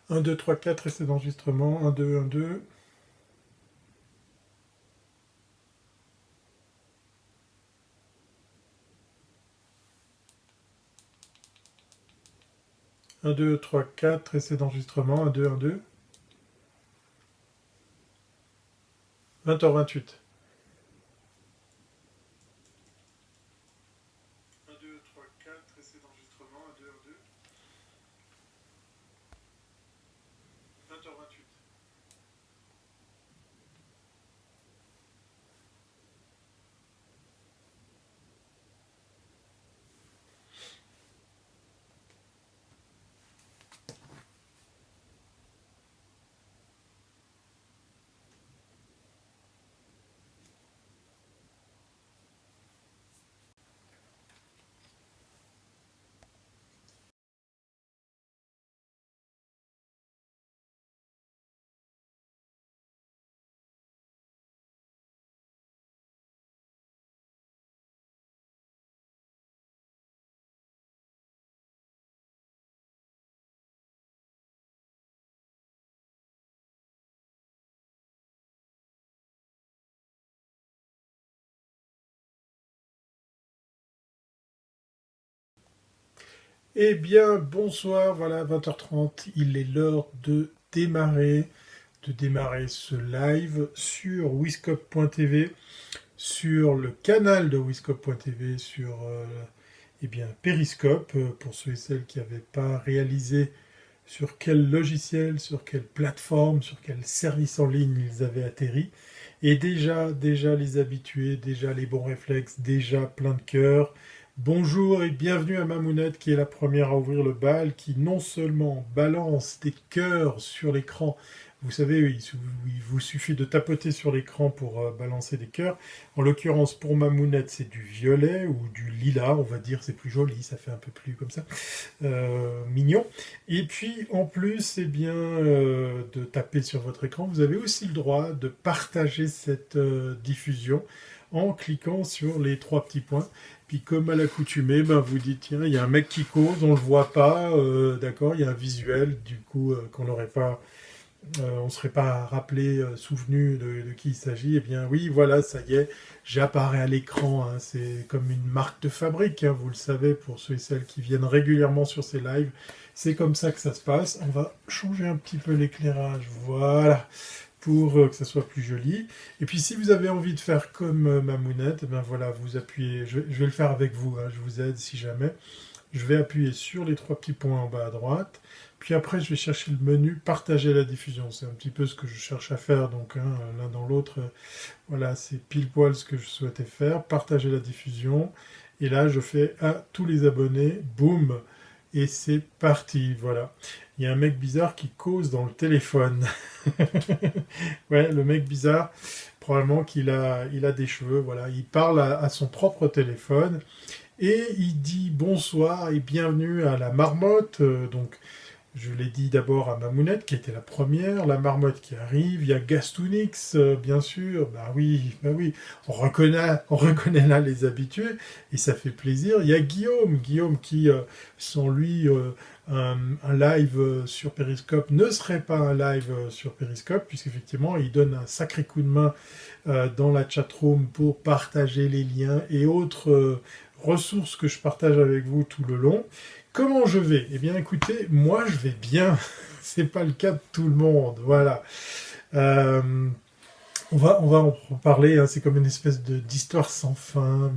1, 2, 3, 4, essai d'enregistrement. 1, 2, 1, 2. 1, 2, 3, 4, essai d'enregistrement. 1, 2, 1, 2. 20h28. 1, 2, 3, 4, essai d'enregistrement. 1, 2, 1, 2. 20h28. Eh bien, bonsoir, voilà, 20h30, il est l'heure de démarrer ce live sur wiscop.tv, sur le canal de wiscop.tv, sur eh bien, Periscope, pour ceux et celles qui n'avaient pas réalisé sur quel logiciel, sur quelle plateforme, sur quel service en ligne ils avaient atterri. Et déjà les habitués, déjà les bons réflexes, déjà plein de cœur. Bonjour et bienvenue à Mamounette qui est la première à ouvrir le bal, qui non seulement balance des cœurs sur l'écran, vous savez, il vous suffit de tapoter sur l'écran pour balancer des cœurs. En l'occurrence, pour Mamounette, c'est du violet ou du lilas, on va dire, c'est plus joli, ça fait un peu plus comme ça, mignon. Et puis, en plus, eh bien, de taper sur votre écran, vous avez aussi le droit de partager cette diffusion en cliquant sur les trois petits points. Puis comme à l'accoutumée, ben, vous dites, tiens, il y a un mec qui cause, on ne le voit pas, d'accord, il y a un visuel, du coup, qu'on n'aurait pas, on ne serait pas rappelé, souvenu de qui il s'agit. Eh bien oui, voilà, ça y est, j'apparais à l'écran, hein, c'est comme une marque de fabrique, hein, vous le savez, pour ceux et celles qui viennent régulièrement sur ces lives. C'est comme ça que ça se passe. On va changer un petit peu l'éclairage, voilà, pour que ça soit plus joli. Et puis si vous avez envie de faire comme Mamounette, eh ben voilà, vous appuyez, je vais le faire avec vous, hein, je vous aide si jamais. Je vais appuyer sur les trois petits points en bas à droite. Puis après, je vais chercher le menu partager la diffusion. C'est un petit peu ce que je cherche à faire. Donc, hein, l'un dans l'autre, voilà, c'est pile poil ce que je souhaitais faire. Partager la diffusion. Et là, je fais à tous les abonnés. Boum. Et c'est parti. Voilà. Il y a un mec bizarre qui cause dans le téléphone. Ouais, le mec bizarre, probablement qu'il a des cheveux. Voilà. Il parle à son propre téléphone. Et il dit bonsoir et bienvenue à la marmotte. Donc, je l'ai dit d'abord à Mamounette, qui était la première, la marmotte qui arrive. Il y a Gastounix, bien sûr. Bah oui, on reconnaît là les habitués, et ça fait plaisir. Il y a Guillaume qui, sans lui, un live sur Periscope ne serait pas un live sur Periscope, puisqu'effectivement, il donne un sacré coup de main dans la chatroom pour partager les liens et autres ressources que je partage avec vous tout le long. Comment je vais? Eh bien, écoutez, moi je vais bien. C'est pas le cas de tout le monde. Voilà. Euh, on va en parler, hein, c'est comme une espèce d'histoire sans fin,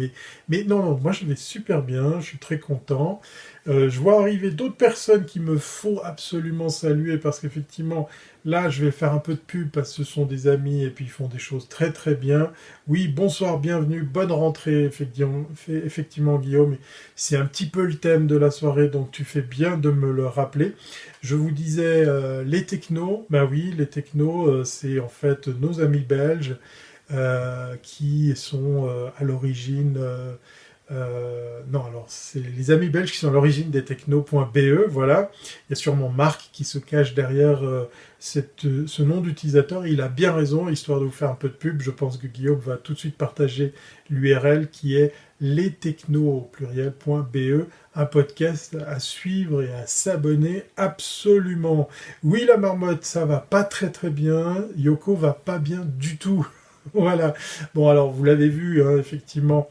mais non, moi je vais super bien, je suis très content. Je vois arriver d'autres personnes qui me faut absolument saluer parce qu'effectivement, là je vais faire un peu de pub parce que ce sont des amis et puis ils font des choses très très bien. Oui, bonsoir, bienvenue, bonne rentrée, effectivement Guillaume, c'est un petit peu le thème de la soirée, donc tu fais bien de me le rappeler. Je vous disais les technos, bah oui, les technos, c'est en fait nos amis belges qui sont à l'origine. Non, alors c'est les amis belges qui sont à l'origine des technos.be, voilà. Il y a sûrement Marc qui se cache derrière ce nom d'utilisateur. Il a bien raison, histoire de vous faire un peu de pub. Je pense que Guillaume va tout de suite partager l'URL qui est lestechno au pluriel.be, un podcast à suivre et à s'abonner absolument. Oui, la marmotte, ça va pas très très bien. Yoko va pas bien du tout. Voilà. Bon, alors vous l'avez vu, hein, effectivement,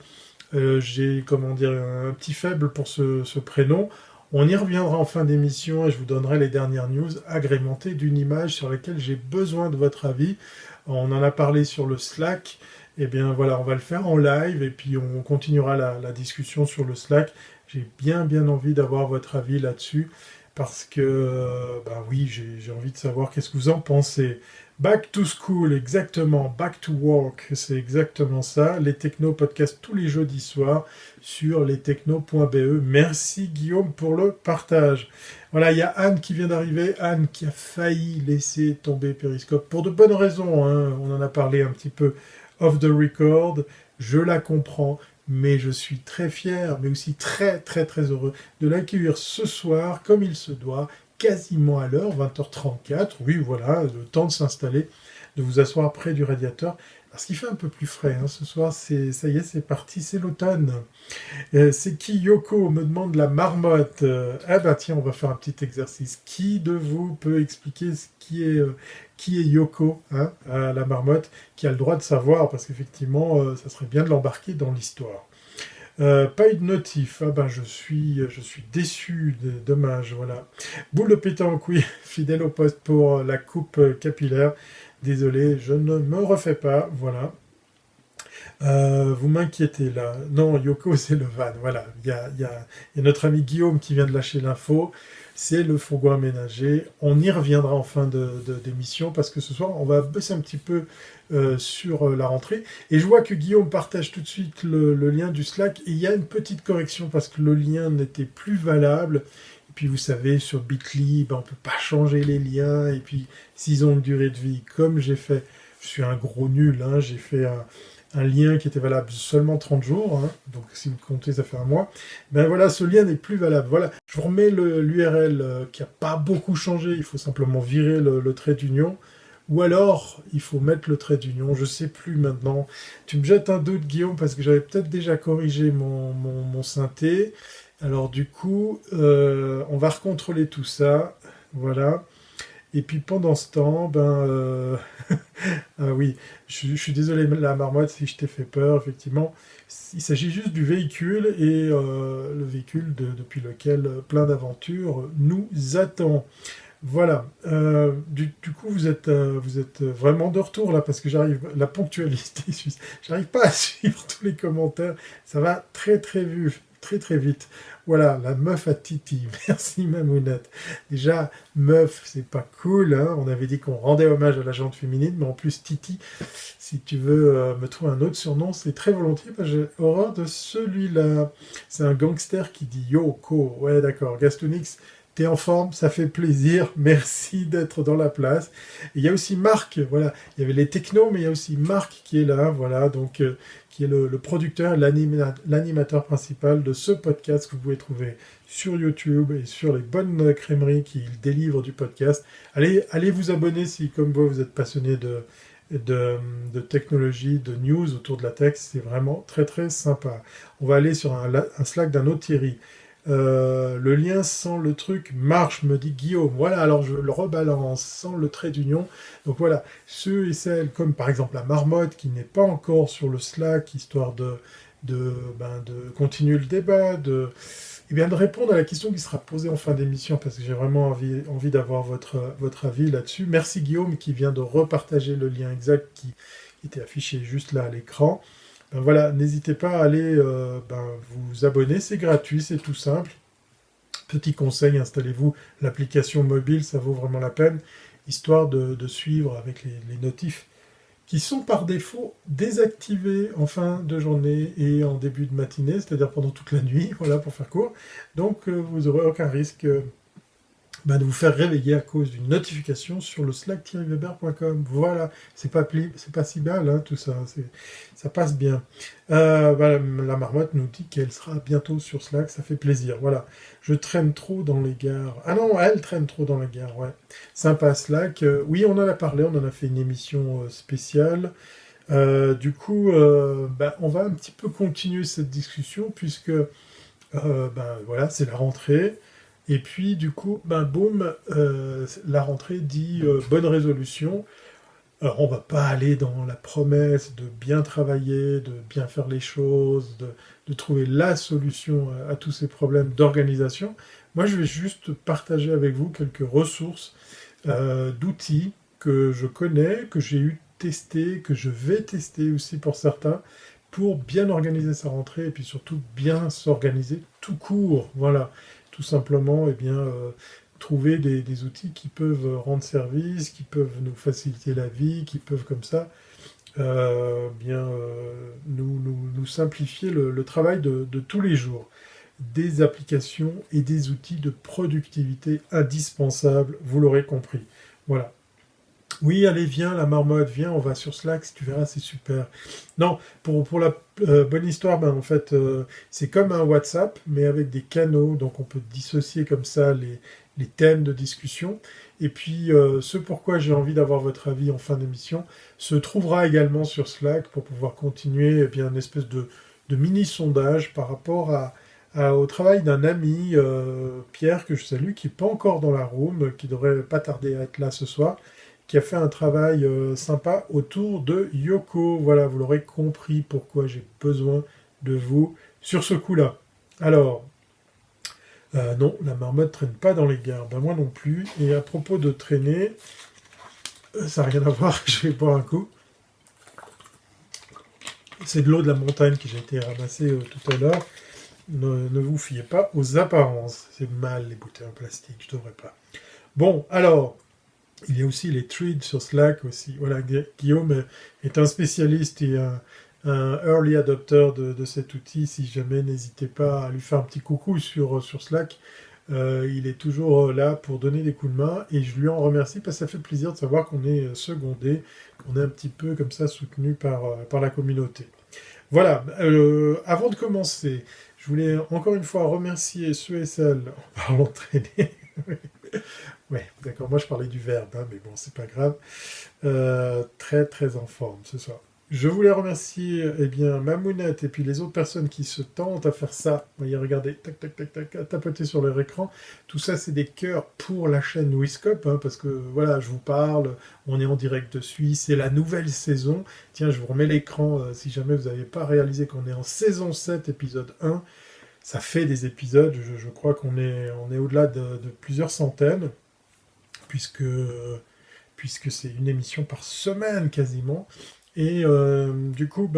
j'ai, comment dire, un petit faible pour ce prénom. On y reviendra en fin d'émission et je vous donnerai les dernières news agrémentées d'une image sur laquelle j'ai besoin de votre avis. On en a parlé sur le Slack. Eh bien voilà, on va le faire en live et puis on continuera la discussion sur le Slack. J'ai bien envie d'avoir votre avis là-dessus parce que, bah oui, j'ai envie de savoir qu'est-ce que vous en pensez. Back to school, exactement. Back to work, c'est exactement ça. Les technos podcast tous les jeudis soirs sur lestechno.be. Merci Guillaume pour le partage. Voilà, il y a Anne qui vient d'arriver. Anne qui a failli laisser tomber Periscope pour de bonnes raisons, hein. On en a parlé un petit peu off the record. Je la comprends, mais je suis très fier, mais aussi très heureux de l'accueillir ce soir comme il se doit, quasiment à l'heure, 20h34. Oui, voilà, le temps de s'installer, de vous asseoir près du radiateur. Parce qu'il fait un peu plus frais, hein, ce soir, ça y est, c'est parti, c'est l'automne. C'est qui Yoko me demande la marmotte. Ah bah tiens, on va faire un petit exercice. Qui de vous peut expliquer qui est Yoko, hein, la marmotte, qui a le droit de savoir, parce qu'effectivement, ça serait bien de l'embarquer dans l'histoire. Pas eu de notif. Ah ben je suis déçu, dommage, voilà. Boule de pétanque, oui, fidèle au poste pour la coupe capillaire. Désolé, je ne me refais pas, voilà. Vous m'inquiétez là. Non, Yoko, c'est le van. Voilà, il y a notre ami Guillaume qui vient de lâcher l'info. C'est le fourgon aménagé. On y reviendra en fin d'émission parce que ce soir, on va bosser un petit peu sur la rentrée. Et je vois que Guillaume partage tout de suite le lien du Slack. Et il y a une petite correction parce que le lien n'était plus valable. Et puis vous savez, sur Bitly, ben, on ne peut pas changer les liens. Et puis, s'ils ont une durée de vie, comme j'ai fait, je suis un gros nul, hein, j'ai fait un lien qui était valable seulement 30 jours, hein, donc si vous comptez, ça fait un mois, ben voilà, ce lien n'est plus valable. Voilà, je vous remets l'URL qui n'a pas beaucoup changé, il faut simplement virer le trait d'union, ou alors il faut mettre le trait d'union, je sais plus maintenant. Tu me jettes un doute, Guillaume, parce que j'avais peut-être déjà corrigé mon synthé. Alors du coup, on va recontrôler tout ça, voilà. Et puis pendant ce temps, ah oui, je suis désolé la marmotte si je t'ai fait peur, effectivement. Il s'agit juste du véhicule et le véhicule depuis lequel plein d'aventures nous attend. Voilà. Du coup, vous êtes vraiment de retour là parce que la ponctualité, j'arrive pas à suivre tous les commentaires. Ça va très vite. Voilà, la meuf à Titi. Merci Mamounette. Déjà, meuf, c'est pas cool, hein. On avait dit qu'on rendait hommage à la gente féminine, mais en plus Titi, si tu veux me trouver un autre surnom, c'est très volontiers, parce que j'ai horreur de celui-là. C'est un gangster qui dit Yoko. Ouais, d'accord. Gastonix, t'es en forme, ça fait plaisir. Merci d'être dans la place. Et il y a aussi Marc, voilà. Il y avait les technos, mais il y a aussi Marc qui est là, voilà. Donc, qui est le producteur, l'animateur principal de ce podcast que vous pouvez trouver sur YouTube et sur les bonnes crèmeries qui délivrent du podcast. Allez vous abonner si, comme moi, vous êtes passionné de technologie, de news autour de la tech. C'est vraiment très sympa. On va aller sur un Slack d'un autre Thierry. Le lien sans le truc marche, me dit Guillaume. Voilà, alors je le rebalance sans le trait d'union. Donc voilà, ceux et celles, comme par exemple la marmotte qui n'est pas encore sur le Slack, histoire de continuer le débat, de répondre à la question qui sera posée en fin d'émission, parce que j'ai vraiment envie d'avoir votre avis là-dessus. Merci Guillaume qui vient de repartager le lien exact qui était affiché juste là à l'écran. Voilà, n'hésitez pas à aller vous abonner, c'est gratuit, c'est tout simple. Petit conseil, installez-vous l'application mobile, ça vaut vraiment la peine, histoire de suivre avec les notifs qui sont par défaut désactivés en fin de journée et en début de matinée, c'est-à-dire pendant toute la nuit, voilà, pour faire court. Donc vous n'aurez aucun risque de vous faire réveiller à cause d'une notification sur le slack-weber.com. Voilà, c'est pas si mal, hein, tout ça, ça passe bien. La marmotte nous dit qu'elle sera bientôt sur Slack, ça fait plaisir. Voilà, je traîne trop dans les gares. Ah non, elle traîne trop dans les gares, ouais. Sympa Slack. Oui, on en a parlé, on en a fait une émission spéciale. Du coup, on va un petit peu continuer cette discussion puisque voilà, c'est la rentrée. Et puis, du coup, boum, la rentrée dit bonne résolution. Alors, on va pas aller dans la promesse de bien travailler, de bien faire les choses, de trouver la solution à tous ces problèmes d'organisation. Moi, je vais juste partager avec vous quelques ressources d'outils que je connais, que j'ai eu testé, que je vais tester aussi pour certains, pour bien organiser sa rentrée et puis surtout bien s'organiser tout court. Voilà, tout simplement, trouver des outils qui peuvent rendre service, qui peuvent nous faciliter la vie, qui peuvent comme ça nous simplifier le travail de tous les jours. Des applications et des outils de productivité indispensables, vous l'aurez compris. Voilà. Oui, allez, viens, la marmotte, viens, on va sur Slack, si tu verras, c'est super. Non, pour la bonne histoire, en fait, c'est comme un WhatsApp, mais avec des canaux, donc on peut dissocier comme ça les thèmes de discussion. Et puis, ce pourquoi j'ai envie d'avoir votre avis en fin d'émission se trouvera également sur Slack pour pouvoir continuer une espèce de mini-sondage par rapport au travail d'un ami, Pierre, que je salue, qui n'est pas encore dans la room, qui devrait pas tarder à être là ce soir, qui a fait un travail sympa autour de Yoko. Voilà, vous l'aurez compris pourquoi j'ai besoin de vous sur ce coup-là. Alors, non, la marmotte traîne pas dans les gares, moi non plus. Et à propos de traîner, ça n'a rien à voir, je vais boire un coup. C'est de l'eau de la montagne qui j'ai été ramassée tout à l'heure. Ne vous fiez pas aux apparences. C'est mal les bouteilles en plastique, je devrais pas. Bon, alors, il y a aussi les threads sur Slack aussi. Voilà, Guillaume est un spécialiste et un early adopter de cet outil. Si jamais, n'hésitez pas à lui faire un petit coucou sur Slack. Il est toujours là pour donner des coups de main et je lui en remercie parce que ça fait plaisir de savoir qu'on est secondé, qu'on est un petit peu comme ça soutenu par la communauté. Voilà, avant de commencer, je voulais encore une fois remercier ceux et celles en parlant de traîner. Ouais, d'accord, moi je parlais du verbe, mais bon, c'est pas grave. Très très en forme ce soir. Je voulais remercier Mamounette et puis les autres personnes qui se tentent à faire ça. Vous voyez, regardez, tac tac tac tac, à tapoter sur leur écran. Tout ça, c'est des cœurs pour la chaîne Wiscope, parce que voilà, je vous parle, on est en direct dessus, c'est la nouvelle saison. Tiens, je vous remets l'écran si jamais vous n'avez pas réalisé qu'on est en saison 7, épisode 1. Ça fait des épisodes, je crois qu'on est au-delà de plusieurs centaines puisque c'est une émission par semaine quasiment. Et du coup,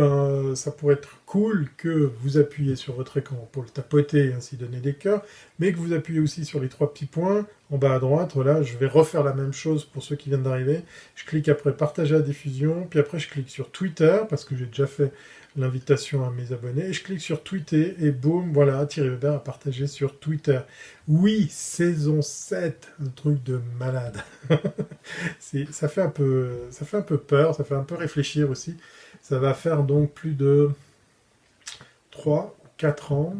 ça pourrait être cool que vous appuyez sur votre écran pour le tapoter et ainsi donner des cœurs, mais que vous appuyez aussi sur les trois petits points en bas à droite. Voilà, je vais refaire la même chose pour ceux qui viennent d'arriver. Je clique après partager la diffusion, puis après je clique sur Twitter, parce que j'ai déjà fait l'invitation à mes abonnés, et je clique sur tweeter, et boum, voilà, Thierry Weber a partagé sur Twitter. Oui, saison 7, un truc de malade. Ça fait un peu peur, ça fait un peu réfléchir aussi. Ça va faire donc plus de 3, 4 ans,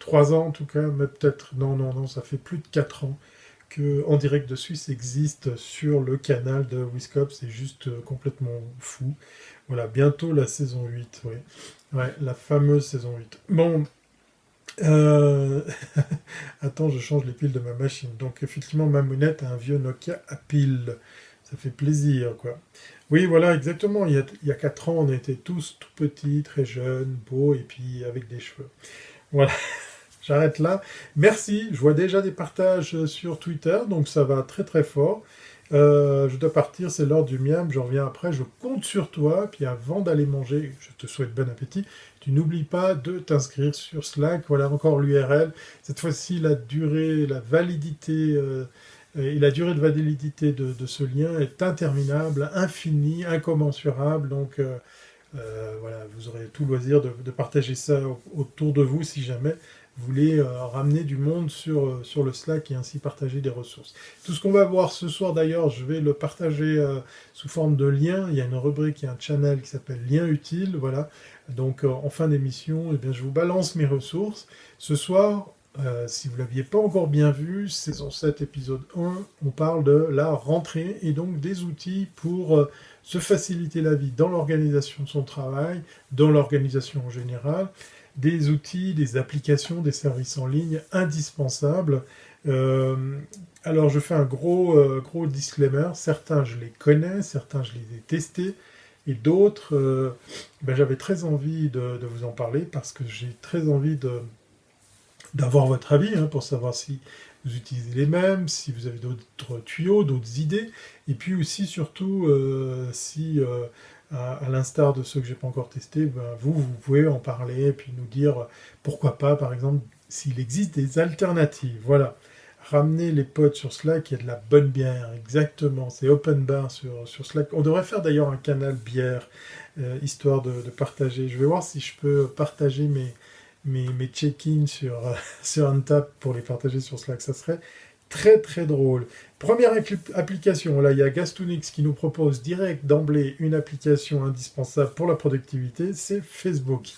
3 ans en tout cas, mais peut-être, non, ça fait plus de 4 ans que En Direct de Suisse existe sur le canal de Wiscop, c'est juste complètement fou. Voilà, bientôt la saison 8, oui. Ouais, la fameuse saison 8. Bon, euh, attends, je change les piles de ma machine. Donc effectivement, Mamounette a un vieux Nokia à piles. Ça fait plaisir, quoi. Oui, voilà, exactement. Il y a 4 ans, on était tous tout petits, très jeunes, beaux, et puis avec des cheveux. Voilà, j'arrête là. Merci, je vois déjà des partages sur Twitter, donc ça va très très fort. Je dois partir, c'est l'heure du miam, je reviens après, je compte sur toi, puis avant d'aller manger, je te souhaite bon appétit, tu n'oublies pas de t'inscrire sur Slack, voilà encore l'URL, cette fois-ci la durée, la validité et la durée de validité de ce lien est interminable, infinie, incommensurable, donc voilà, vous aurez tout loisir de partager ça autour de vous si jamais vous voulez ramener du monde sur le Slack et ainsi partager des ressources. Tout ce qu'on va voir ce soir d'ailleurs, je vais le partager sous forme de lien. Il y a une rubrique, il y a un channel qui s'appelle Liens utiles, voilà. Donc en fin d'émission, je vous balance mes ressources. Ce soir, Si vous ne l'aviez pas encore bien vu, saison 7, épisode 1, on parle de la rentrée et donc des outils pour se faciliter la vie dans l'organisation de son travail, dans l'organisation en général, des outils, des applications, des services en ligne indispensables. Euh, alors je fais un gros disclaimer, certains je les connais, certains je les ai testés, et d'autres, j'avais très envie de vous en parler parce que j'ai très envie d'avoir votre avis pour savoir si vous utilisez les mêmes, si vous avez d'autres tuyaux, d'autres idées, et puis aussi surtout si, à l'instar de ceux que j'ai pas encore testés, vous pouvez en parler et puis nous dire pourquoi pas, par exemple, s'il existe des alternatives. Voilà. Ramener les potes sur Slack, il y a de la bonne bière, exactement. C'est open bar sur Slack. On devrait faire d'ailleurs un canal bière, histoire de partager. Je vais voir si je peux partager mes check-ins sur Untap pour les partager sur Slack. Ça serait très très drôle. Première application, là il y a Gastunix qui nous propose direct d'emblée une application indispensable pour la productivité, c'est Facebook.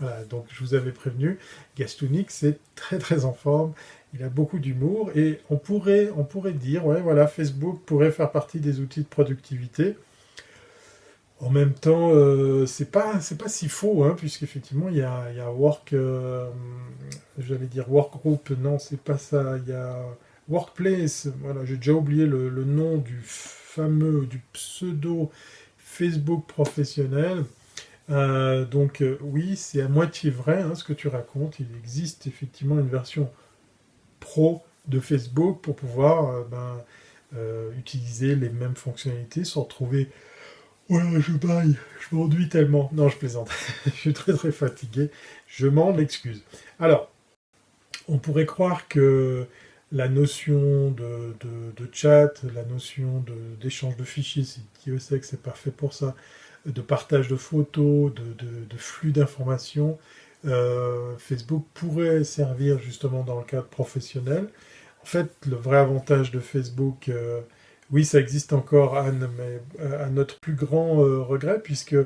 Voilà, donc je vous avais prévenu, Gastunix est très très en forme, il a beaucoup d'humour et on pourrait dire, ouais voilà, Facebook pourrait faire partie des outils de productivité. En même temps, c'est pas si faux, puisqu'effectivement, il y a j'allais dire Workgroup, non, c'est pas ça, il y a Workplace, voilà, j'ai déjà oublié le nom du pseudo Facebook professionnel. Donc, oui, c'est à moitié vrai, ce que tu racontes, il existe effectivement une version pro de Facebook pour pouvoir utiliser les mêmes fonctionnalités sans retrouver. Ouais, je baille, je m'ennuie tellement. Non, je plaisante. Je suis très très fatigué. Je m'en excuse. Alors, on pourrait croire que la notion de chat, la notion d'échange de fichiers, si Dieu sait que c'est parfait pour ça, de partage de photos, de flux d'informations, Facebook pourrait servir justement dans le cadre professionnel. En fait, le vrai avantage de Facebook, oui, ça existe encore, Anne, mais à notre plus grand regret, puisque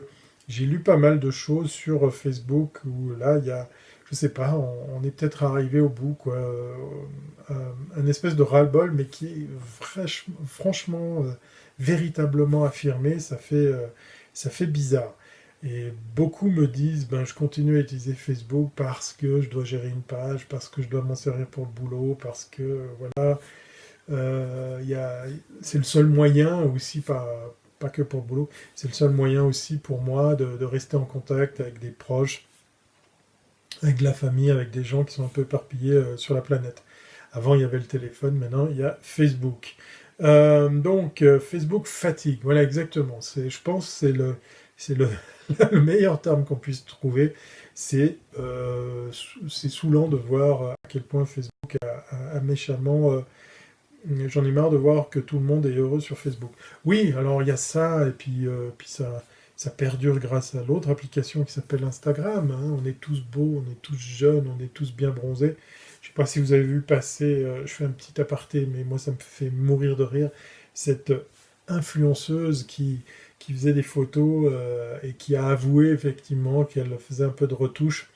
j'ai lu pas mal de choses sur Facebook où là, il y a, je sais pas, on est peut-être arrivé au bout, quoi. Un espèce de ras-le-bol, mais qui est franchement, véritablement affirmé, ça fait bizarre. Et beaucoup me disent, je continue à utiliser Facebook parce que je dois gérer une page, parce que je dois m'en servir pour le boulot, parce que voilà, c'est le seul moyen aussi, pas que pour le boulot, c'est le seul moyen aussi pour moi de rester en contact avec des proches, avec de la famille, avec des gens qui sont un peu éparpillés sur la planète. Avant, il y avait le téléphone, maintenant, il y a Facebook. Donc, Facebook fatigue, voilà exactement. Je pense que c'est le, le meilleur terme qu'on puisse trouver. C'est saoulant de voir à quel point Facebook a méchamment. J'en ai marre de voir que tout le monde est heureux sur Facebook. Oui, alors il y a ça, et puis ça perdure grâce à l'autre application qui s'appelle Instagram. On est tous beaux, on est tous jeunes, on est tous bien bronzés. Je ne sais pas si vous avez vu passer, je fais un petit aparté, mais moi ça me fait mourir de rire, cette influenceuse qui faisait des photos et qui a avoué effectivement qu'elle faisait un peu de retouche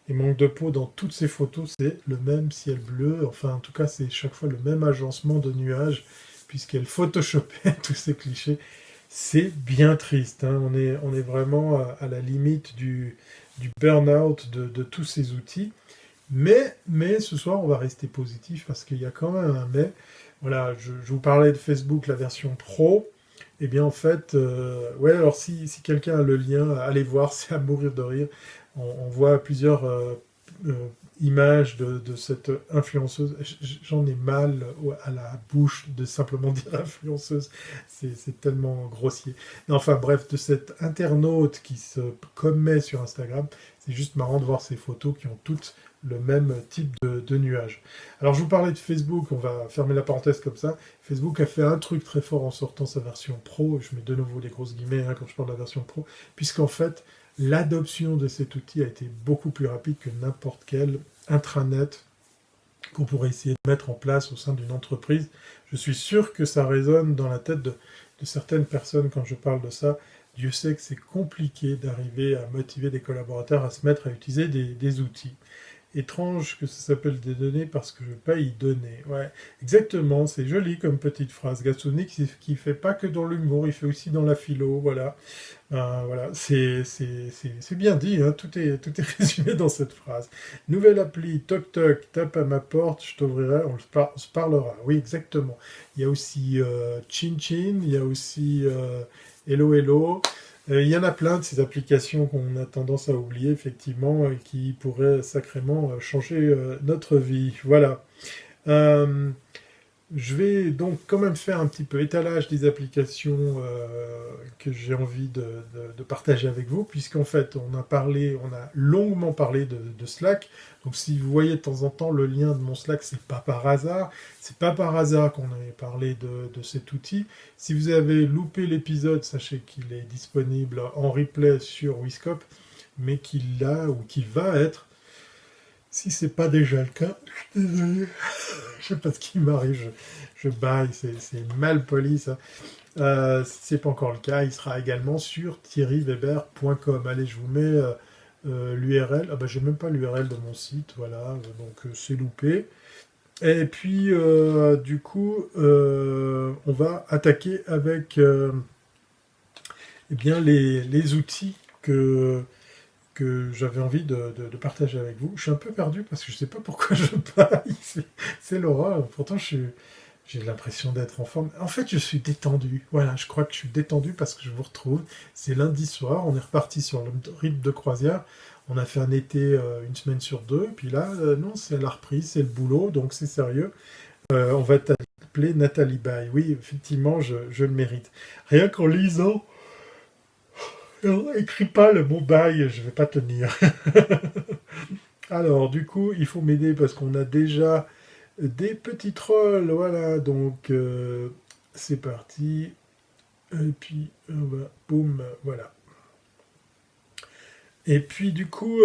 et manque de peau dans toutes ces photos, c'est le même ciel bleu. Enfin, en tout cas, c'est chaque fois le même agencement de nuages, puisqu'elle photoshopait tous ces clichés. C'est bien triste. On est vraiment à la limite du burn-out de tous ces outils. Mais ce soir, on va rester positif parce qu'il y a quand même un mais. Voilà, je vous parlais de Facebook, la version pro. Eh bien, en fait, ouais, alors si quelqu'un a le lien, allez voir, c'est à mourir de rire. On voit plusieurs images de cette influenceuse. J'en ai mal à la bouche de simplement dire influenceuse. C'est tellement grossier. Mais enfin, bref, de cet internaute qui se commet sur Instagram, c'est juste marrant de voir ces photos qui ont toutes le même type de nuage. Alors, je vous parlais de Facebook, on va fermer la parenthèse comme ça. Facebook a fait un truc très fort en sortant sa version pro, je mets de nouveau les grosses guillemets quand je parle de la version pro, puisqu'en fait, l'adoption de cet outil a été beaucoup plus rapide que n'importe quel intranet qu'on pourrait essayer de mettre en place au sein d'une entreprise. Je suis sûr que ça résonne dans la tête de certaines personnes quand je parle de ça. Dieu sait que c'est compliqué d'arriver à motiver des collaborateurs à se mettre à utiliser des outils. Étrange que ça s'appelle des données parce que je ne veux pas y donner. Ouais, exactement, c'est joli comme petite phrase. Gatsuni qui fait pas que dans l'humour, il fait aussi dans la philo, voilà. Voilà, c'est bien dit, hein, tout est résumé dans cette phrase. Nouvelle appli, toc toc, tape à ma porte, je t'ouvrirai, on se parlera. Oui, exactement. Il y a aussi Chin Chin, il y a aussi Hello Hello. Il y en a plein de ces applications qu'on a tendance à oublier, effectivement, et qui pourraient sacrément changer notre vie. Voilà. Euh, je vais donc quand même faire un petit peu étalage des applications que j'ai envie de partager avec vous, puisqu'en fait on a longuement parlé de Slack. Donc si vous voyez de temps en temps le lien de mon Slack, c'est pas par hasard. C'est pas par hasard qu'on avait parlé de cet outil. Si vous avez loupé l'épisode, sachez qu'il est disponible en replay sur Wiscope, mais qu'il a ou qu'il va être. Si c'est pas déjà le cas, je suis désolé. Je sais pas ce qui m'arrive, je baille, c'est mal poli ça. Si c'est pas encore le cas, il sera également sur thierryweber.com. Allez, je vous mets l'URL. Ah bah j'ai même pas l'URL de mon site, voilà, donc c'est loupé. Et puis du coup, on va attaquer avec eh bien les outils que j'avais envie de partager avec vous. Je suis un peu perdu parce que je sais pas pourquoi je baille, c'est l'horreur. Pourtant, j'ai l'impression d'être en forme. En fait, je suis détendu. Voilà, je crois que je suis détendu parce que je vous retrouve. C'est lundi soir, on est reparti sur le rythme de croisière. On a fait un été une semaine sur deux, puis là, non, c'est la reprise, c'est le boulot, donc c'est sérieux. On va t'appeler Nathalie Baye. Oui, effectivement, je le mérite. Rien qu'en lisant, écris pas le mot bail, je vais pas tenir. Alors, du coup, il faut m'aider parce qu'on a déjà des petits trolls, voilà, donc c'est parti. Et puis, boum, voilà. Et puis, du coup,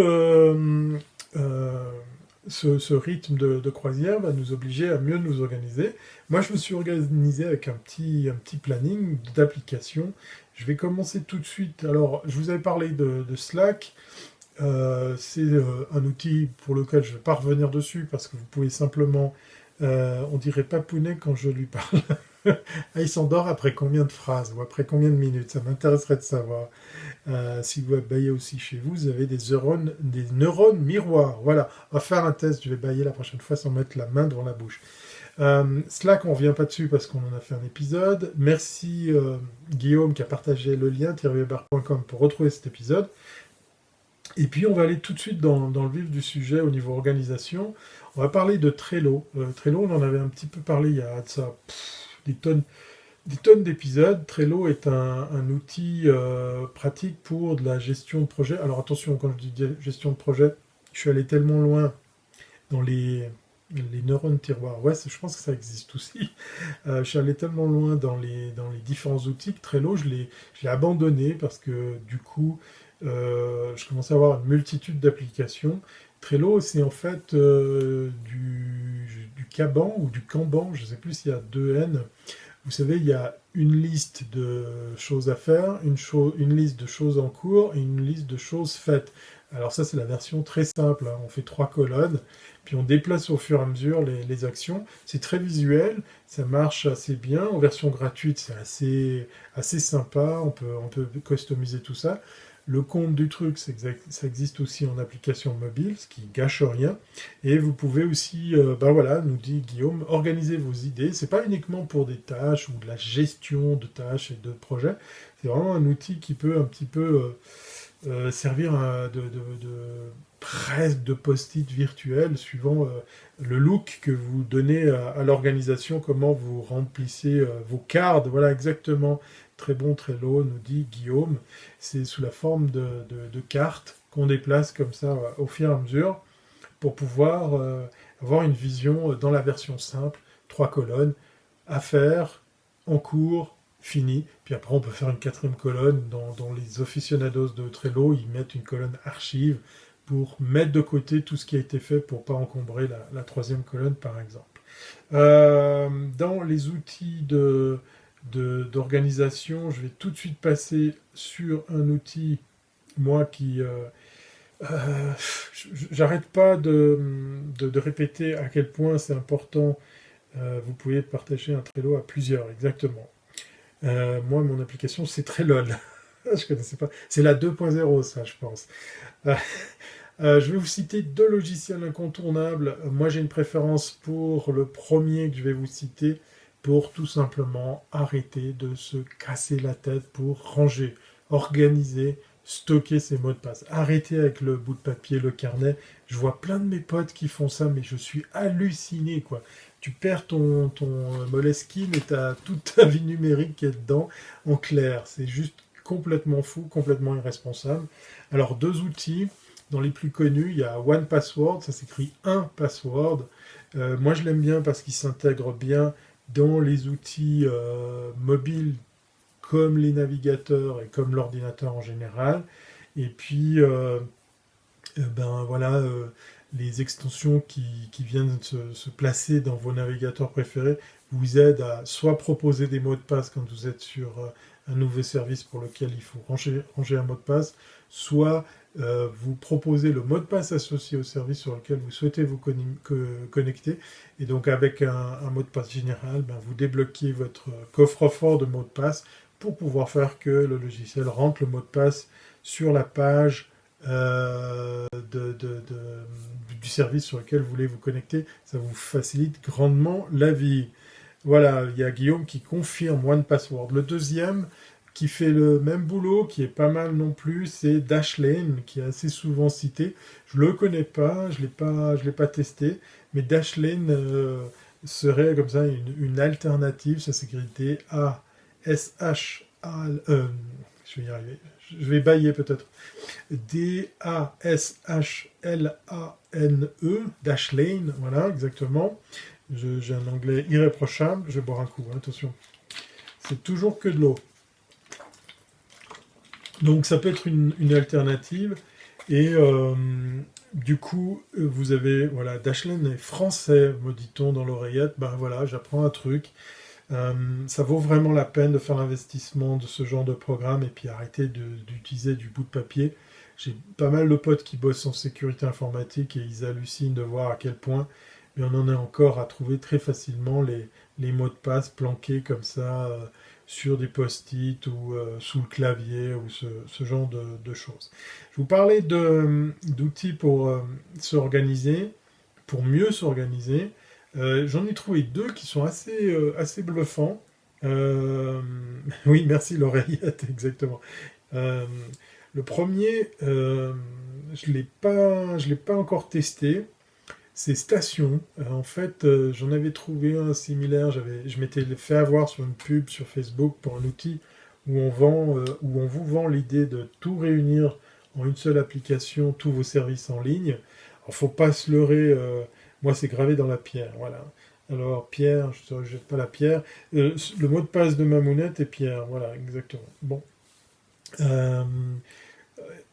ce rythme de croisière va nous obliger à mieux nous organiser. Moi, je me suis organisé avec un petit planning d'application. Je vais commencer tout de suite. Alors, je vous avais parlé de Slack. C'est un outil pour lequel je ne vais pas revenir dessus parce que vous pouvez simplement, on dirait papounet quand je lui parle. Ah, il s'endort après combien de phrases ou après combien de minutes? Ça m'intéresserait de savoir. Si vous baillez aussi chez vous, vous avez des neurones miroirs. Voilà, on va faire un test. Je vais bailler la prochaine fois sans mettre la main devant la bouche. Slack, on ne revient pas dessus parce qu'on en a fait un épisode. Merci Guillaume qui a partagé le lien thierryweber.com pour retrouver cet épisode. Et puis on va aller tout de suite dans le vif du sujet au niveau organisation. On va parler de Trello. Trello, on en avait un petit peu parlé il y a de ça, des tonnes d'épisodes. Trello est un outil pratique pour de la gestion de projet. Alors attention, quand je dis gestion de projet, je suis allé tellement loin dans les neurones tiroirs. Ouais, je pense que ça existe aussi. Je suis allé tellement loin dans les différents outils que Trello, je l'ai abandonné parce que du coup, je commençais à avoir une multitude d'applications. Trello, c'est en fait du Kanban ou du Kanban, je ne sais plus s'il y a deux N. Vous savez, il y a une liste de choses à faire, une liste de choses en cours et une liste de choses faites. Alors ça, c'est la version très simple, hein. On fait 3 colonnes, puis on déplace au fur et à mesure les actions. C'est très visuel, ça marche assez bien. En version gratuite, c'est assez sympa, on peut customiser tout ça. Le compte du truc, ça existe aussi en application mobile, ce qui gâche rien. Et vous pouvez aussi, voilà, nous dit Guillaume, organiser vos idées. C'est pas uniquement pour des tâches ou de la gestion de tâches et de projets. C'est vraiment un outil qui peut un petit peu servir presque de post-it virtuel, suivant le look que vous donnez à l'organisation, comment vous remplissez vos cartes. Voilà, exactement. Très bon, très low, nous dit Guillaume. C'est sous la forme de cartes qu'on déplace comme ça au fur et à mesure pour pouvoir avoir une vision dans la version simple, 3 colonnes, à faire, en cours, fini. Puis après, on peut faire une quatrième colonne. Dans les aficionados de Trello, ils mettent une colonne archive pour mettre de côté tout ce qui a été fait pour ne pas encombrer la troisième colonne, par exemple. Dans les outils d'organisation, je vais tout de suite passer sur un outil, moi, qui Euh, J'arrête pas de répéter à quel point c'est important. Vous pouvez partager un Trello à plusieurs, exactement. Moi, mon application, c'est Trello. Je connaissais pas. C'est la 2.0, ça, je pense. Euh, je vais vous citer deux logiciels incontournables. Moi, j'ai une préférence pour le premier que je vais vous citer, pour tout simplement arrêter de se casser la tête pour ranger, organiser, stocker ses mots de passe. Arrêtez avec le bout de papier, le carnet. Je vois plein de mes potes qui font ça, mais je suis halluciné, quoi. Tu perds ton Moleskine et t'as toute ta vie numérique qui est dedans en clair. C'est juste complètement fou, complètement irresponsable. Alors, deux outils. Dans les plus connus, il y a One Password, ça s'écrit un password. Moi, je l'aime bien parce qu'il s'intègre bien dans les outils mobiles comme les navigateurs et comme l'ordinateur en général. Et puis, ben voilà, les extensions qui viennent se placer dans vos navigateurs préférés vous aident à soit proposer des mots de passe quand vous êtes sur un nouveau service pour lequel il faut ranger un mot de passe, soit vous proposer le mot de passe associé au service sur lequel vous souhaitez vous connecter. Et donc avec un mot de passe général, ben, vous débloquez votre coffre-fort de mots de passe pour pouvoir faire que le logiciel rentre le mot de passe sur la page du service sur lequel vous voulez vous connecter. Ça vous facilite grandement la vie. Voilà, il y a Guillaume qui confirme One Password. Le deuxième, qui fait le même boulot, qui est pas mal non plus, c'est Dashlane, qui est assez souvent cité. Je le connais pas, je l'ai pas testé, mais Dashlane serait comme ça une alternative. Ça s'écrit D-A-S-H-A... je vais y arriver. Je vais bailler peut-être. D-A-S-H-L-A-N-E, Dashlane, voilà, exactement. J'ai un anglais irréprochable. Je vais boire un coup, hein, attention. C'est toujours que de l'eau. Donc ça peut être une alternative. Et du coup, vous avez, voilà, Dashlane est français, me dit-on dans l'oreillette. Ben voilà, j'apprends un truc. Ça vaut vraiment la peine de faire l'investissement de ce genre de programme et puis arrêter d'utiliser du bout de papier. J'ai pas mal de potes qui bossent en sécurité informatique et ils hallucinent de voir à quel point, mais on en est encore à trouver très facilement les mots de passe planqués comme ça sur des post-it ou sous le clavier ou ce genre de choses. Je vous parlais d'outils pour s'organiser, pour mieux s'organiser. J'en ai trouvé deux qui sont assez bluffants. Euh, oui, merci l'oreillette, exactement. Euh, le premier, je l'ai pas encore testé. C'est Station. En fait, j'en avais trouvé un similaire. Je m'étais fait avoir sur une pub sur Facebook pour un outil où on vous vend l'idée de tout réunir en une seule application, tous vos services en ligne. Alors, faut pas se leurrer. Moi, c'est gravé dans la pierre. Voilà. Alors, Pierre, je ne jette pas la pierre. Le mot de passe de ma monette est Pierre. Voilà, exactement. Bon. Euh,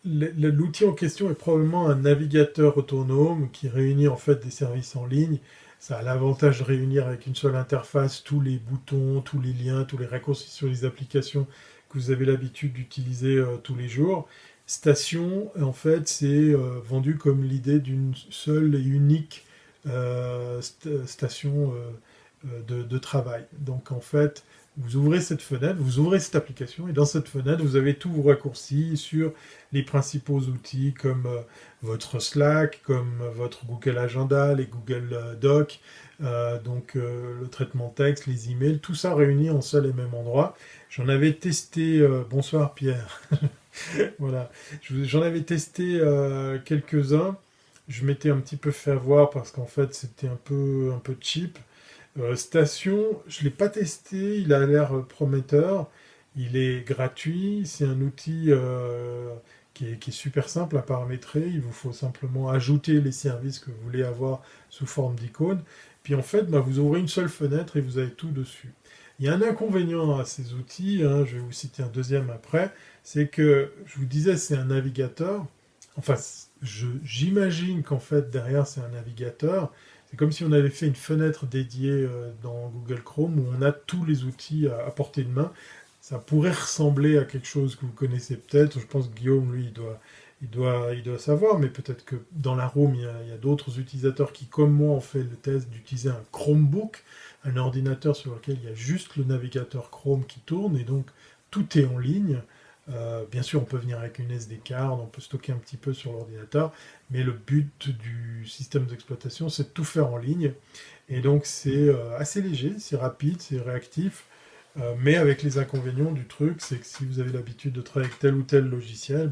L'outil en question est probablement un navigateur autonome qui réunit en fait des services en ligne. Ça a l'avantage de réunir avec une seule interface tous les boutons, tous les liens, tous les raccourcis sur les applications que vous avez l'habitude d'utiliser tous les jours. Station, en fait, c'est vendu comme l'idée d'une seule et unique station de travail. Donc en fait, vous ouvrez cette fenêtre, vous ouvrez cette application, et dans cette fenêtre, vous avez tous vos raccourcis sur les principaux outils comme votre Slack, comme votre Google Agenda, les Google Docs, le traitement texte, les emails, tout ça réuni en seul et même endroit. J'en avais testé, bonsoir Pierre, voilà, j'en avais testé quelques-uns. Je m'étais un petit peu fait avoir parce qu'en fait c'était un peu cheap. Station, je ne l'ai pas testé, il a l'air prometteur, il est gratuit, c'est un outil qui est super simple à paramétrer, il vous faut simplement ajouter les services que vous voulez avoir sous forme d'icône, puis en fait bah, vous ouvrez une seule fenêtre et vous avez tout dessus. Il y a un inconvénient à ces outils, hein, je vais vous citer un deuxième après, c'est que, je vous disais, c'est un navigateur, enfin j'imagine qu'en fait derrière c'est un navigateur, c'est comme si on avait fait une fenêtre dédiée dans Google Chrome où on a tous les outils à portée de main. Ça pourrait ressembler à quelque chose que vous connaissez peut-être. Je pense que Guillaume, lui, il doit savoir, mais peut-être que dans la room, il y a d'autres utilisateurs qui, comme moi, ont fait le test d'utiliser un Chromebook, un ordinateur sur lequel il y a juste le navigateur Chrome qui tourne, et donc tout est en ligne. Bien sûr, on peut venir avec une SD card, on peut stocker un petit peu sur l'ordinateur, mais le but du système d'exploitation, c'est de tout faire en ligne. Et donc, c'est assez léger, c'est rapide, c'est réactif, mais avec les inconvénients du truc, c'est que si vous avez l'habitude de travailler avec tel ou tel logiciel,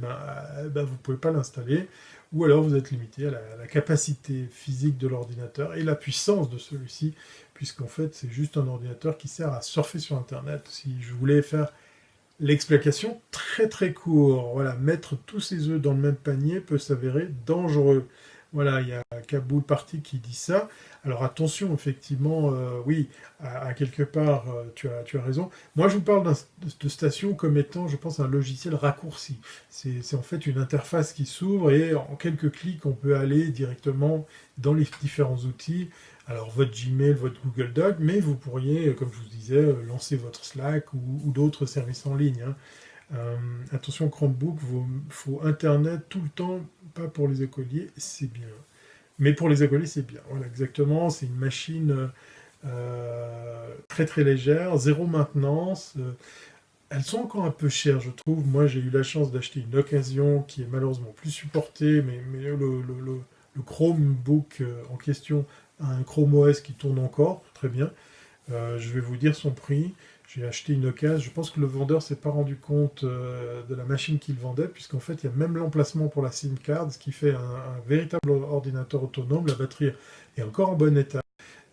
vous ne pouvez pas l'installer, ou alors vous êtes limité à la capacité physique de l'ordinateur et la puissance de celui-ci, puisqu'en fait, c'est juste un ordinateur qui sert à surfer sur Internet. Si je voulais faire l'explication très très court. Voilà, mettre tous ses œufs dans le même panier peut s'avérer dangereux. Voilà, il y a Kaboul Party qui dit ça. Alors attention, effectivement, oui, à quelque part, tu as raison. Moi, je vous parle de station comme étant, je pense, un logiciel raccourci. C'est en fait une interface qui s'ouvre et en quelques clics, on peut aller directement dans les différents outils. Alors votre Gmail, votre Google Doc, mais vous pourriez, comme je vous disais, lancer votre Slack ou d'autres services en ligne. Hein. Attention, Chromebook, faut Internet tout le temps, pas pour les écoliers, c'est bien. Mais pour les écoliers, c'est bien. Voilà, exactement, c'est une machine très très légère, zéro maintenance. Elles sont encore un peu chères, je trouve. Moi, j'ai eu la chance d'acheter une occasion qui est malheureusement plus supportée, mais le Chromebook en question a un Chrome OS qui tourne encore, très bien. Je vais vous dire son prix. J'ai acheté une occasion. Je pense que le vendeur s'est pas rendu compte de la machine qu'il vendait, puisqu'en fait, il y a même l'emplacement pour la SIM card, ce qui fait un véritable ordinateur autonome. La batterie est encore en bon état.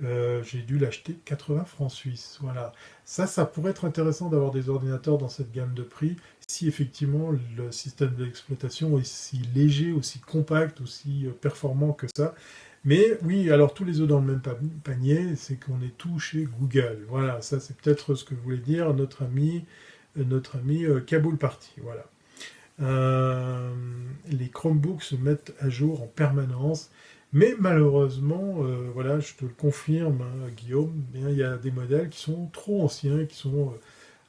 J'ai dû l'acheter 80 francs suisses. Voilà. Ça pourrait être intéressant d'avoir des ordinateurs dans cette gamme de prix, si effectivement le système d'exploitation est aussi léger, aussi compact, aussi performant que ça. Mais oui, alors tous les œufs dans le même panier, c'est qu'on est tout chez Google. Voilà, ça c'est peut-être ce que voulait dire notre ami Kaboul Party. Voilà. Les Chromebooks se mettent à jour en permanence, mais malheureusement, voilà, je te le confirme, hein, Guillaume, bien, il y a des modèles qui sont trop anciens, qui sont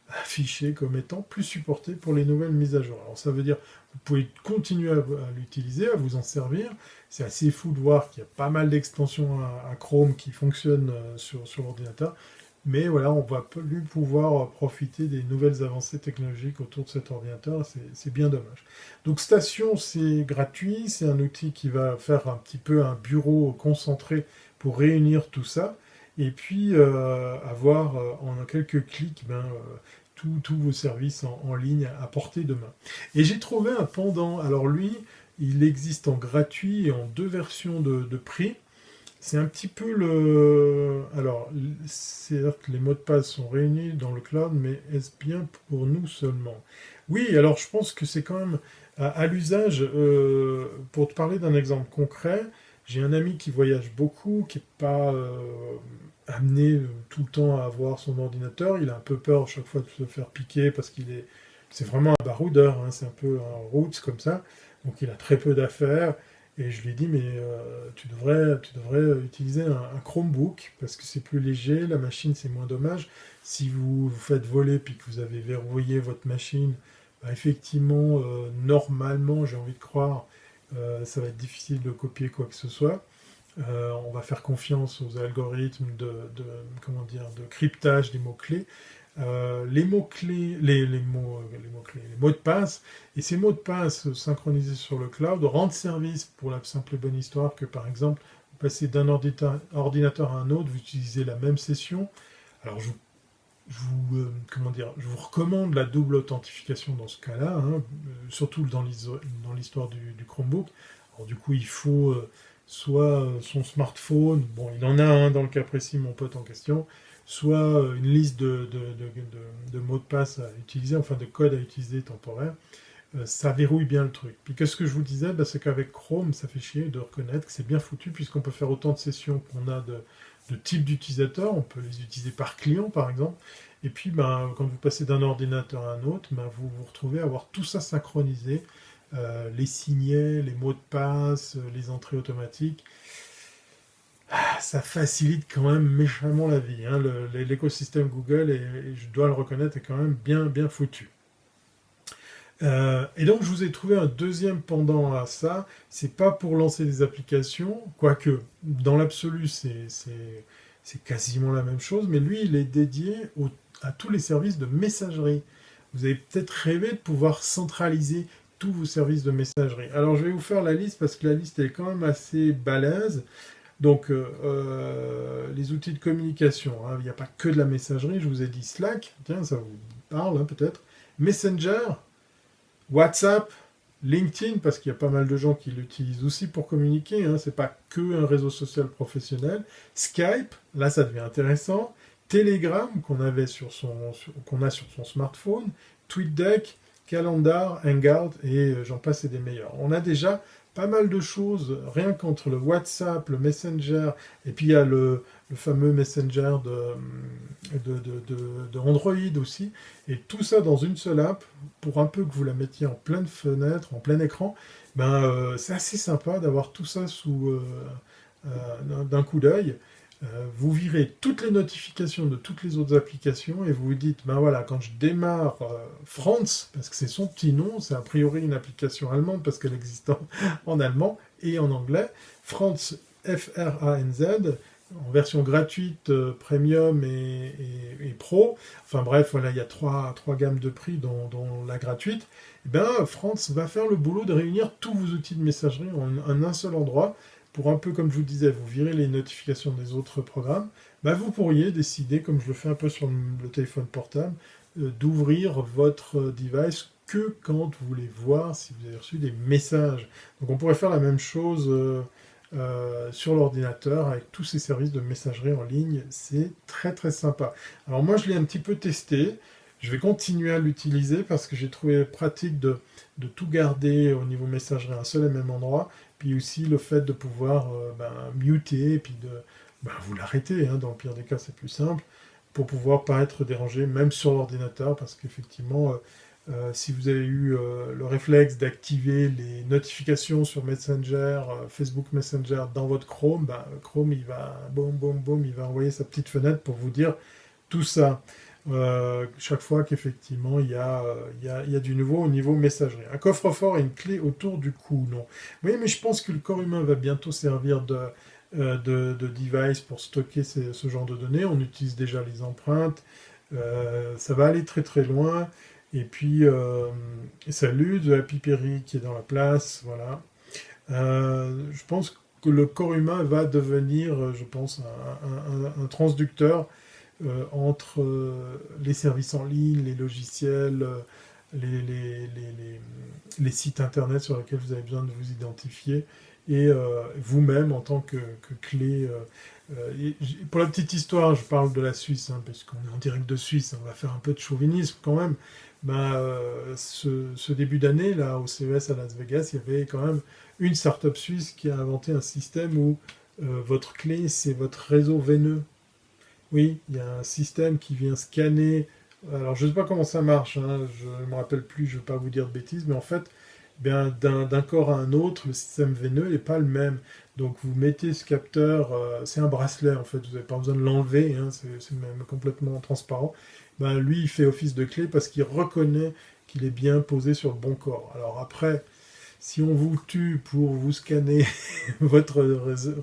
affichés comme étant plus supportés pour les nouvelles mises à jour. Alors ça veut dire que vous pouvez continuer à l'utiliser, à vous en servir. C'est assez fou de voir qu'il y a pas mal d'extensions à Chrome qui fonctionnent sur l'ordinateur. Mais voilà, on va plus pouvoir profiter des nouvelles avancées technologiques autour de cet ordinateur, c'est bien dommage. Donc Station, c'est gratuit, c'est un outil qui va faire un petit peu un bureau concentré pour réunir tout ça, et puis avoir en quelques clics tous vos services en ligne à portée de main. Et j'ai trouvé un pendant, alors lui, il existe en gratuit et en deux versions de prix. C'est un petit peu le... Alors, c'est-à-dire que les mots de passe sont réunis dans le cloud, mais est-ce bien pour nous seulement? Oui, alors je pense que c'est quand même à l'usage. Pour te parler d'un exemple concret, j'ai un ami qui voyage beaucoup, qui n'est pas amené tout le temps à avoir son ordinateur. Il a un peu peur à chaque fois de se faire piquer parce c'est vraiment un baroudeur, hein, c'est un peu un roots comme ça. Donc il a très peu d'affaires. Et je lui ai dit, mais tu devrais utiliser un Chromebook parce que c'est plus léger, la machine c'est moins dommage. Si vous vous faites voler puis que vous avez verrouillé votre machine, effectivement, normalement, j'ai envie de croire, ça va être difficile de copier quoi que ce soit. On va faire confiance aux algorithmes comment dire, de cryptage des mots-clés. Les mots-clés, les mots de passe, et ces mots de passe synchronisés sur le cloud rendent service pour la simple et bonne histoire que, par exemple, vous passez d'un ordinateur à un autre, vous utilisez la même session. Alors, comment dire, je vous recommande la double authentification dans ce cas-là, hein, surtout dans l'histoire du Chromebook. Alors, du coup, il faut soit son smartphone, bon, il en a un dans le cas précis, mon pote en question, soit une liste de mots de passe à utiliser, enfin de codes à utiliser temporaires. Ça verrouille bien le truc. Puis qu'est-ce que je vous disais, c'est qu'avec Chrome, ça fait chier de reconnaître que c'est bien foutu, puisqu'on peut faire autant de sessions qu'on a de types d'utilisateurs, on peut les utiliser par client par exemple, et puis quand vous passez d'un ordinateur à un autre, vous vous retrouvez à avoir tout ça synchronisé, les signets, les mots de passe, les entrées automatiques. Ça facilite quand même méchamment la vie. Hein. L'écosystème Google, et je dois le reconnaître, est quand même bien, bien foutu. Et donc je vous ai trouvé un deuxième pendant à ça. C'est pas pour lancer des applications, quoique dans l'absolu c'est quasiment la même chose, mais lui il est dédié à tous les services de messagerie. Vous avez peut-être rêvé de pouvoir centraliser tous vos services de messagerie. Alors je vais vous faire la liste parce que la liste est quand même assez balèze. Donc les outils de communication, hein, il n'y a pas que de la messagerie, je vous ai dit Slack, tiens ça vous parle hein, peut-être. Messenger, WhatsApp, LinkedIn, parce qu'il y a pas mal de gens qui l'utilisent aussi pour communiquer, hein, c'est pas que un réseau social professionnel. Skype, là ça devient intéressant. Telegram, qu'on a sur son smartphone. TweetDeck, Calendar, Hangout, et j'en passe et des meilleurs. On a déjà pas mal de choses, rien qu'entre le WhatsApp, le Messenger, et puis il y a le fameux Messenger de Android aussi, et tout ça dans une seule app, pour un peu que vous la mettiez en pleine fenêtre, en plein écran, c'est assez sympa d'avoir tout ça d'un coup d'œil. Vous virez toutes les notifications de toutes les autres applications et vous vous dites, ben voilà, quand je démarre Franz, parce que c'est son petit nom, c'est a priori une application allemande parce qu'elle existe en allemand et en anglais, Franz, F-R-A-N-Z, en version gratuite, premium et pro. Enfin bref, voilà, il y a trois gammes de prix, dont la gratuite. Et ben, Franz va faire le boulot de réunir tous vos outils de messagerie en un seul endroit. Pour un peu, comme je vous disais, vous virez les notifications des autres programmes. Vous pourriez décider, comme je le fais un peu sur le téléphone portable, d'ouvrir votre device que quand vous voulez voir si vous avez reçu des messages. Donc on pourrait faire la même chose sur l'ordinateur avec tous ces services de messagerie en ligne. C'est très très sympa. Alors moi je l'ai un petit peu testé. Je vais continuer à l'utiliser parce que j'ai trouvé pratique de tout garder au niveau messagerie à un seul et même endroit. Puis aussi le fait de pouvoir muter et puis de vous l'arrêter. Hein, dans le pire des cas, c'est plus simple pour pouvoir pas être dérangé, même sur l'ordinateur, parce qu'effectivement, si vous avez eu le réflexe d'activer les notifications sur Messenger, Facebook Messenger dans votre Chrome, Chrome il va boum boum boum, il va envoyer sa petite fenêtre pour vous dire tout ça. Chaque fois qu'effectivement il y a du nouveau au niveau messagerie. Un coffre-fort et une clé autour du cou, non. Oui, mais je pense que le corps humain va bientôt servir de device pour stocker ce genre de données. On utilise déjà les empreintes. Ça va aller très très loin. Et puis, salut de Happy Perry qui est dans la place. Voilà. Je pense que le corps humain va devenir, je pense, un transducteur entre les services en ligne, les logiciels, les sites internet sur lesquels vous avez besoin de vous identifier, et vous-même en tant que clé. Pour la petite histoire, je parle de la Suisse, hein, parce qu'on est en direct de Suisse, on va faire un peu de chauvinisme quand même. Ce début d'année, là, au CES à Las Vegas, il y avait quand même une start-up suisse qui a inventé un système où votre clé, c'est votre réseau veineux. Oui, il y a un système qui vient scanner. Alors, je ne sais pas comment ça marche, hein, je ne me rappelle plus, je ne vais pas vous dire de bêtises, mais en fait, d'un corps à un autre, le système veineux n'est pas le même. Donc, vous mettez ce capteur, c'est un bracelet en fait, vous n'avez pas besoin de l'enlever, hein, c'est même complètement transparent. Lui, il fait office de clé parce qu'il reconnaît qu'il est bien posé sur le bon corps. Alors, après, si on vous tue pour vous scanner votre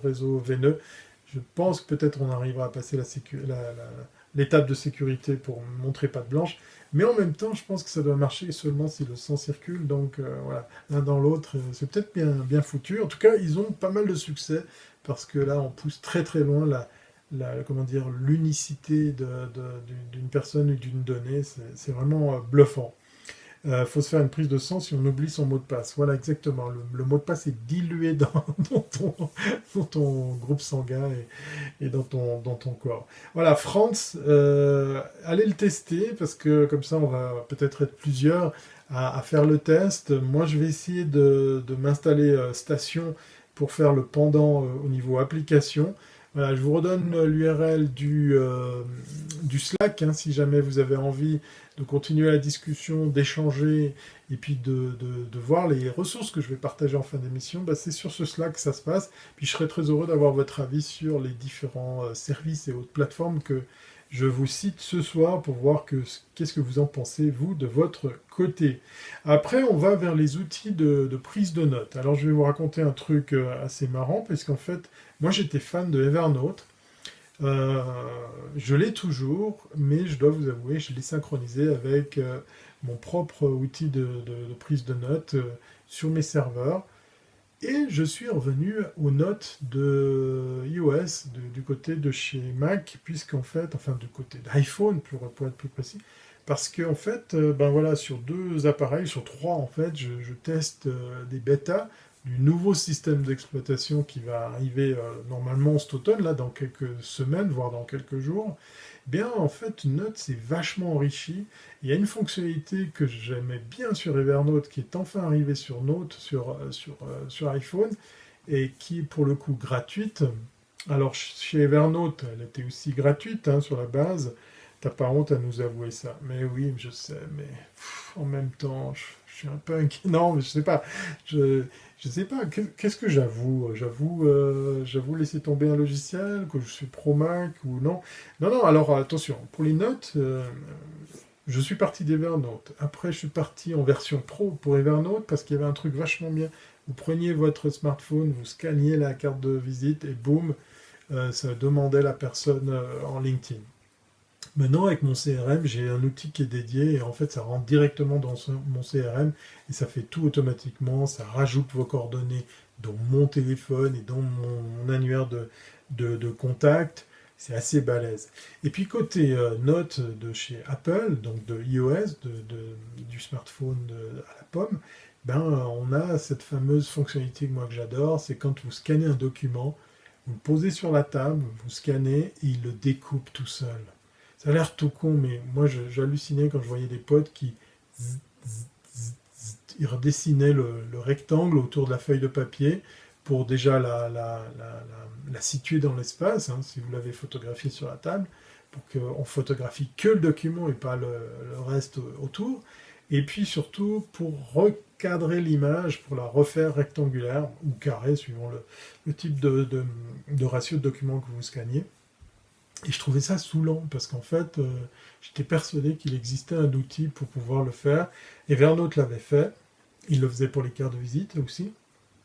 réseau veineux, je pense que peut-être on arrivera à passer l'étape de sécurité pour montrer patte blanche, mais en même temps, je pense que ça doit marcher seulement si le sang circule, donc voilà, l'un dans l'autre, c'est peut-être bien foutu. En tout cas, ils ont pas mal de succès, parce que là, on pousse très très loin comment dire, l'unicité d'une personne ou d'une donnée, c'est vraiment bluffant. Faut se faire une prise de sang si on oublie son mot de passe. Voilà, exactement. Le mot de passe est dilué dans ton groupe sanguin et dans ton corps. Voilà, France, allez le tester, parce que comme ça, on va peut-être être plusieurs à faire le test. Moi, je vais essayer de m'installer Station pour faire le pendant au niveau application. Voilà, je vous redonne l'URL du Slack, hein, si jamais vous avez envie de continuer la discussion, d'échanger, et puis de voir les ressources que je vais partager en fin d'émission. C'est sur ce Slack que ça se passe. Puis je serais très heureux d'avoir votre avis sur les différents services et autres plateformes que je vous cite ce soir pour voir qu'est-ce que vous en pensez, vous, de votre côté. Après, on va vers les outils de prise de notes. Alors, je vais vous raconter un truc assez marrant, parce qu'en fait, moi, j'étais fan de Evernote. Euh, je l'ai toujours, mais je dois vous avouer, je l'ai synchronisé avec mon propre outil de prise de notes sur mes serveurs. Et je suis revenu aux notes de iOS, du côté de chez Mac, puisqu'en fait, enfin du côté d'iPhone, pour être plus précis, parce qu'en fait, ben voilà, sur 2 appareils, sur 3 en fait, je teste des bêtas du nouveau système d'exploitation qui va arriver normalement cet automne, là, dans quelques semaines, voire dans quelques jours. Bien, en fait, Note s'est vachement enrichi. Il y a une fonctionnalité que j'aimais bien sur Evernote qui est enfin arrivée sur Note, sur iPhone, et qui est pour le coup gratuite. Alors, chez Evernote, elle était aussi gratuite hein, sur la base. T'as pas honte à nous avouer ça. Mais oui, je sais, mais en même temps, je suis un peu inquiet. Non, mais je sais pas. Je sais pas. Qu'est-ce que j'avoue? J'avoue laisser tomber un logiciel, que je suis pro Mac ou non? Non, non, alors attention, pour les notes, je suis parti d'Evernote. Après, je suis parti en version pro pour Evernote parce qu'il y avait un truc vachement bien. Vous preniez votre smartphone, vous scanniez la carte de visite et boum, ça demandait la personne en LinkedIn. Maintenant, avec mon CRM, j'ai un outil qui est dédié et en fait, ça rentre directement dans mon CRM et ça fait tout automatiquement. Ça rajoute vos coordonnées dans mon téléphone et dans mon annuaire de contact. C'est assez balèze. Et puis côté notes de chez Apple, donc de iOS, du smartphone à la pomme, ben on a cette fameuse fonctionnalité que moi que j'adore, c'est quand vous scannez un document, vous le posez sur la table, vous scannez et il le découpe tout seul. Ça a l'air tout con, mais moi j'hallucinais quand je voyais des potes qui ils redessinaient le rectangle autour de la feuille de papier pour déjà la situer dans l'espace, hein, si vous l'avez photographié sur la table, pour qu'on photographie que le document et pas le reste autour. Et puis surtout pour recadrer l'image, pour la refaire rectangulaire ou carrée, suivant le type de ratio de document que vous scannez. Et je trouvais ça saoulant parce qu'en fait, j'étais persuadé qu'il existait un outil pour pouvoir le faire. Evernote l'avait fait. Il le faisait pour les cartes de visite aussi.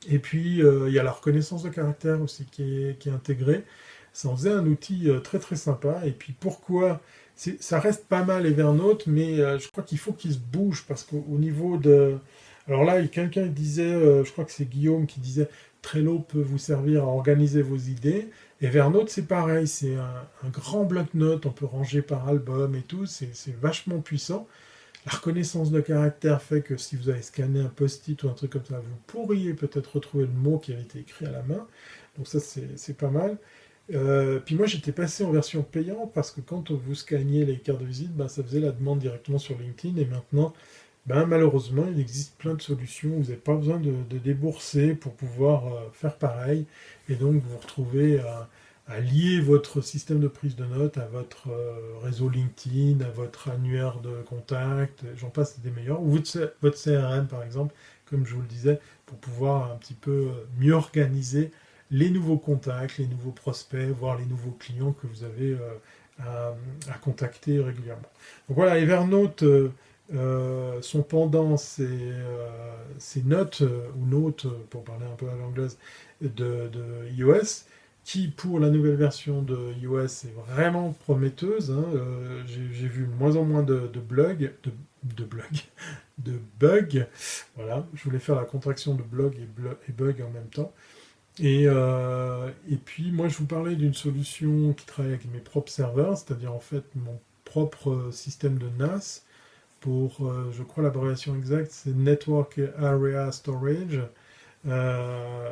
Et puis, il y a la reconnaissance de caractère aussi qui est intégrée. Ça en faisait un outil très très sympa. Et puis, pourquoi ça reste pas mal Evernote, mais je crois qu'il faut qu'il se bouge parce qu'au niveau de... Alors là, quelqu'un disait, je crois que c'est Guillaume qui disait, Trello peut vous servir à organiser vos idées. Evernote, c'est pareil, c'est un grand bloc-notes, on peut ranger par album et tout, c'est vachement puissant. La reconnaissance de caractère fait que si vous avez scanné un post-it ou un truc comme ça, vous pourriez peut-être retrouver le mot qui avait été écrit à la main. Donc ça, c'est pas mal. Puis moi, j'étais passé en version payante parce que quand vous scanniez les cartes de visite, ben, ça faisait la demande directement sur LinkedIn. Et maintenant, ben, malheureusement, il existe plein de solutions. Vous n'avez pas besoin de débourser pour pouvoir faire pareil. Et donc, vous retrouvez à lier votre système de prise de notes à votre réseau LinkedIn, à votre annuaire de contacts, j'en passe c'est des meilleurs, ou votre CRM par exemple, comme je vous le disais, pour pouvoir un petit peu mieux organiser les nouveaux contacts, les nouveaux prospects, voire les nouveaux clients que vous avez à contacter régulièrement. Donc voilà, Evernote, son pendant, c'est Note, ou Note, pour parler un peu à l'anglaise, de iOS, qui pour la nouvelle version de iOS est vraiment prometteuse. Hein. J'ai vu de moins en moins de blogs, de bugs. Voilà, je voulais faire la contraction de blog et bug en même temps. Et puis moi je vous parlais d'une solution qui travaille avec mes propres serveurs, c'est-à-dire en fait mon propre système de NAS pour, je crois l'abréviation exacte, c'est Network Area Storage.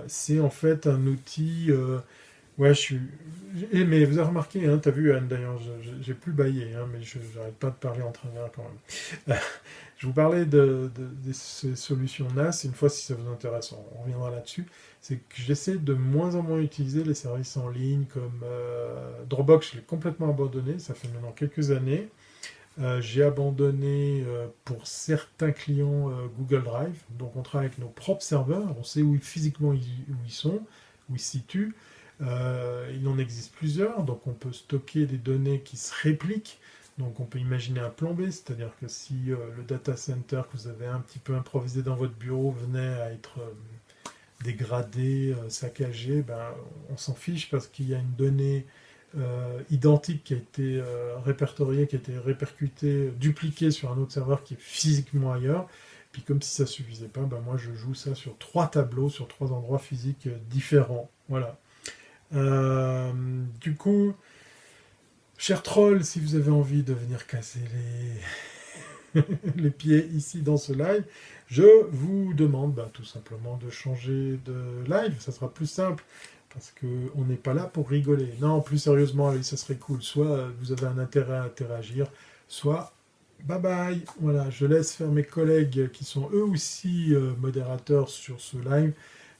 C'est en fait un outil ouais, je suis. Mais vous avez remarqué, hein, t'as vu Anne d'ailleurs, j'ai plus baillé, hein, mais je n'arrête pas de parler en travers quand même. Je vous parlais de ces solutions NAS, une fois si ça vous intéresse, on reviendra là-dessus. C'est que j'essaie de moins en moins utiliser les services en ligne comme Dropbox, je l'ai complètement abandonné, ça fait maintenant quelques années. J'ai abandonné pour certains clients Google Drive, donc on travaille avec nos propres serveurs, on sait où physiquement où ils sont, où ils se situent. Il en existe plusieurs, donc on peut stocker des données qui se répliquent. Donc on peut imaginer un plan B, c'est-à-dire que si le data center que vous avez un petit peu improvisé dans votre bureau venait à être dégradé, saccagé, ben, on s'en fiche parce qu'il y a une donnée identique qui a été répertoriée, qui a été répercutée, dupliquée sur un autre serveur qui est physiquement ailleurs. Puis comme si ça suffisait pas, ben moi je joue ça sur 3 tableaux, sur 3 endroits physiques différents. Voilà. Du coup, cher troll, si vous avez envie de venir casser les pieds ici dans ce live, je vous demande tout simplement de changer de live. Ça sera plus simple parce qu'on n'est pas là pour rigoler. Non, plus sérieusement, oui, ça serait cool. Soit vous avez un intérêt à interagir, soit bye bye. Voilà, je laisse faire mes collègues qui sont eux aussi modérateurs sur ce live.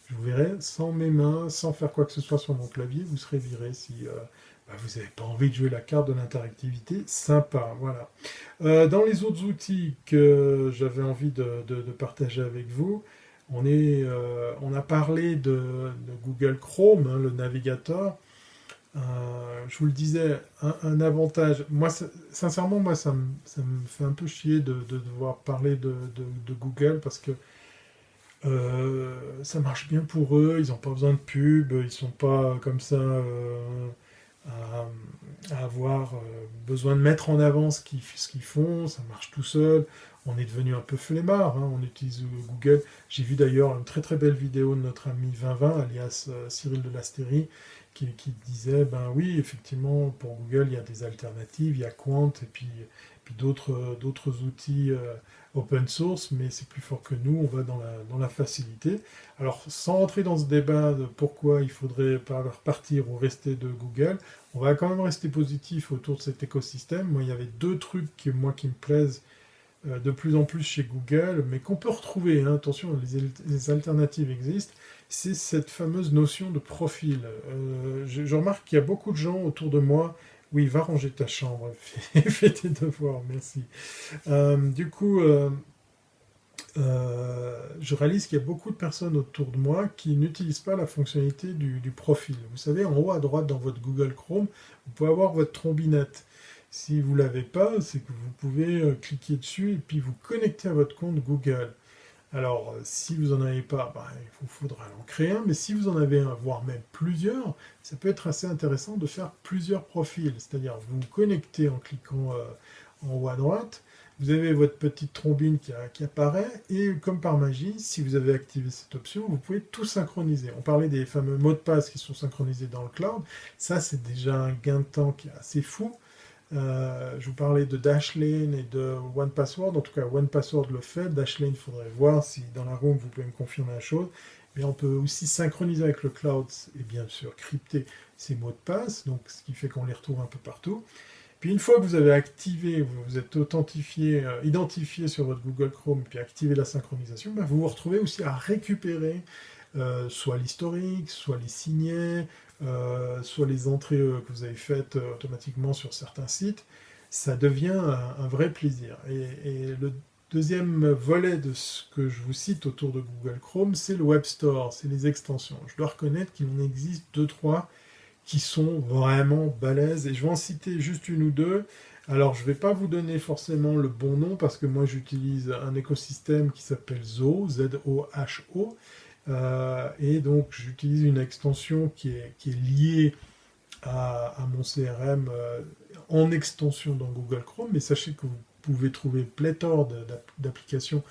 Je vous verrai sans mes mains, sans faire quoi que ce soit sur mon clavier. Vous serez viré si vous n'avez pas envie de jouer la carte de l'interactivité. Sympa, voilà. Dans les autres outils que j'avais envie de partager avec vous, on a parlé de Google Chrome, hein, le navigateur. Je vous le disais, un avantage. Moi, sincèrement, moi, ça me fait un peu chier de devoir parler de Google parce que ça marche bien pour eux, ils n'ont pas besoin de pub, ils sont pas comme ça à, à avoir besoin de mettre en avant ce qu'ils font, ça marche tout seul. On est devenu un peu flemmard, hein, on utilise Google. J'ai vu d'ailleurs une très très belle vidéo de notre ami 2020, alias Cyril de Lastérie, qui disait, ben oui, effectivement, pour Google, il y a des alternatives, il y a Quant, et puis d'autres outils open source, mais c'est plus fort que nous, on va dans la facilité. Alors, sans rentrer dans ce débat de pourquoi il faudrait partir ou rester de Google, on va quand même rester positif autour de cet écosystème. Moi, il y avait 2 trucs qui me plaisent de plus en plus chez Google, mais qu'on peut retrouver, hein, attention, les alternatives existent, c'est cette fameuse notion de profil. Je remarque qu'il y a beaucoup de gens autour de moi. Oui, va ranger ta chambre, fais tes devoirs, merci. Du coup, je réalise qu'il y a beaucoup de personnes autour de moi qui n'utilisent pas la fonctionnalité du profil. Vous savez, en haut à droite dans votre Google Chrome, vous pouvez avoir votre trombinette. Si vous ne l'avez pas, c'est que vous pouvez cliquer dessus et puis vous connecter à votre compte Google. Alors, si vous n'en avez pas, il vous faudra en créer un, mais si vous en avez un, voire même plusieurs, ça peut être assez intéressant de faire plusieurs profils. C'est-à-dire, vous vous connectez en cliquant en haut à droite, vous avez votre petite trombine qui apparaît, et comme par magie, si vous avez activé cette option, vous pouvez tout synchroniser. On parlait des fameux mots de passe qui sont synchronisés dans le cloud, ça c'est déjà un gain de temps qui est assez fou. Je vous parlais de Dashlane et de OnePassword. En tout cas, OnePassword le fait. Dashlane, il faudrait voir si dans la room, vous pouvez me confirmer la chose. Mais on peut aussi synchroniser avec le cloud et bien sûr crypter ces mots de passe, donc ce qui fait qu'on les retrouve un peu partout. Puis une fois que vous avez activé, vous êtes authentifié, identifié sur votre Google Chrome, puis activé la synchronisation, vous vous retrouvez aussi à récupérer soit l'historique, soit les signets, soit les entrées que vous avez faites automatiquement sur certains sites. Ça devient un vrai plaisir. Et le deuxième volet de ce que je vous cite autour de Google Chrome, c'est le Web Store, c'est les extensions. Je dois reconnaître qu'il en existe 2-3 qui sont vraiment balèzes, et je vais en citer juste une ou deux. Alors, je ne vais pas vous donner forcément le bon nom, parce que moi, j'utilise un écosystème qui s'appelle Zoho, Z-O-H-O, et donc j'utilise une extension qui est liée à mon CRM en extension dans Google Chrome, mais sachez que vous pouvez trouver pléthore d'applications,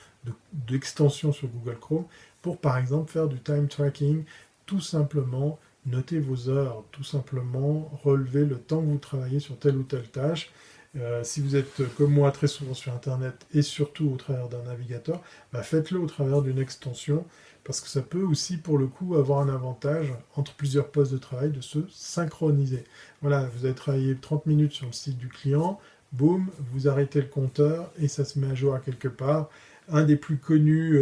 d'extensions sur Google Chrome, pour par exemple faire du time tracking, tout simplement noter vos heures, tout simplement relever le temps que vous travaillez sur telle ou telle tâche. Si vous êtes comme moi très souvent sur Internet et surtout au travers d'un navigateur, faites-le au travers d'une extension, parce que ça peut aussi pour le coup avoir un avantage entre plusieurs postes de travail de se synchroniser. Voilà, vous avez travaillé 30 minutes sur le site du client, boum, vous arrêtez le compteur et ça se met à jour à quelque part. Un des plus connus,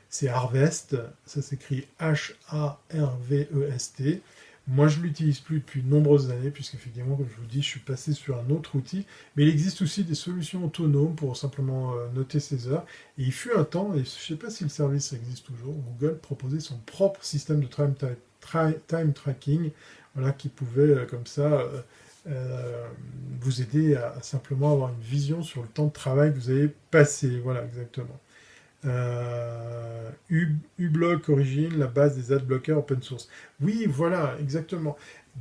c'est Harvest, ça s'écrit H-A-R-V-E-S-T. Moi, je ne l'utilise plus depuis de nombreuses années, puisqu'effectivement, comme je vous dis, je suis passé sur un autre outil. Mais il existe aussi des solutions autonomes pour simplement noter ses heures. Et il fut un temps, et je ne sais pas si le service existe toujours, Google proposait son propre système de time tracking, voilà, qui pouvait comme ça vous aider à simplement avoir une vision sur le temps de travail que vous avez passé. Voilà, exactement. uBlock Origin, la base des adblockers open source. Oui, voilà, exactement.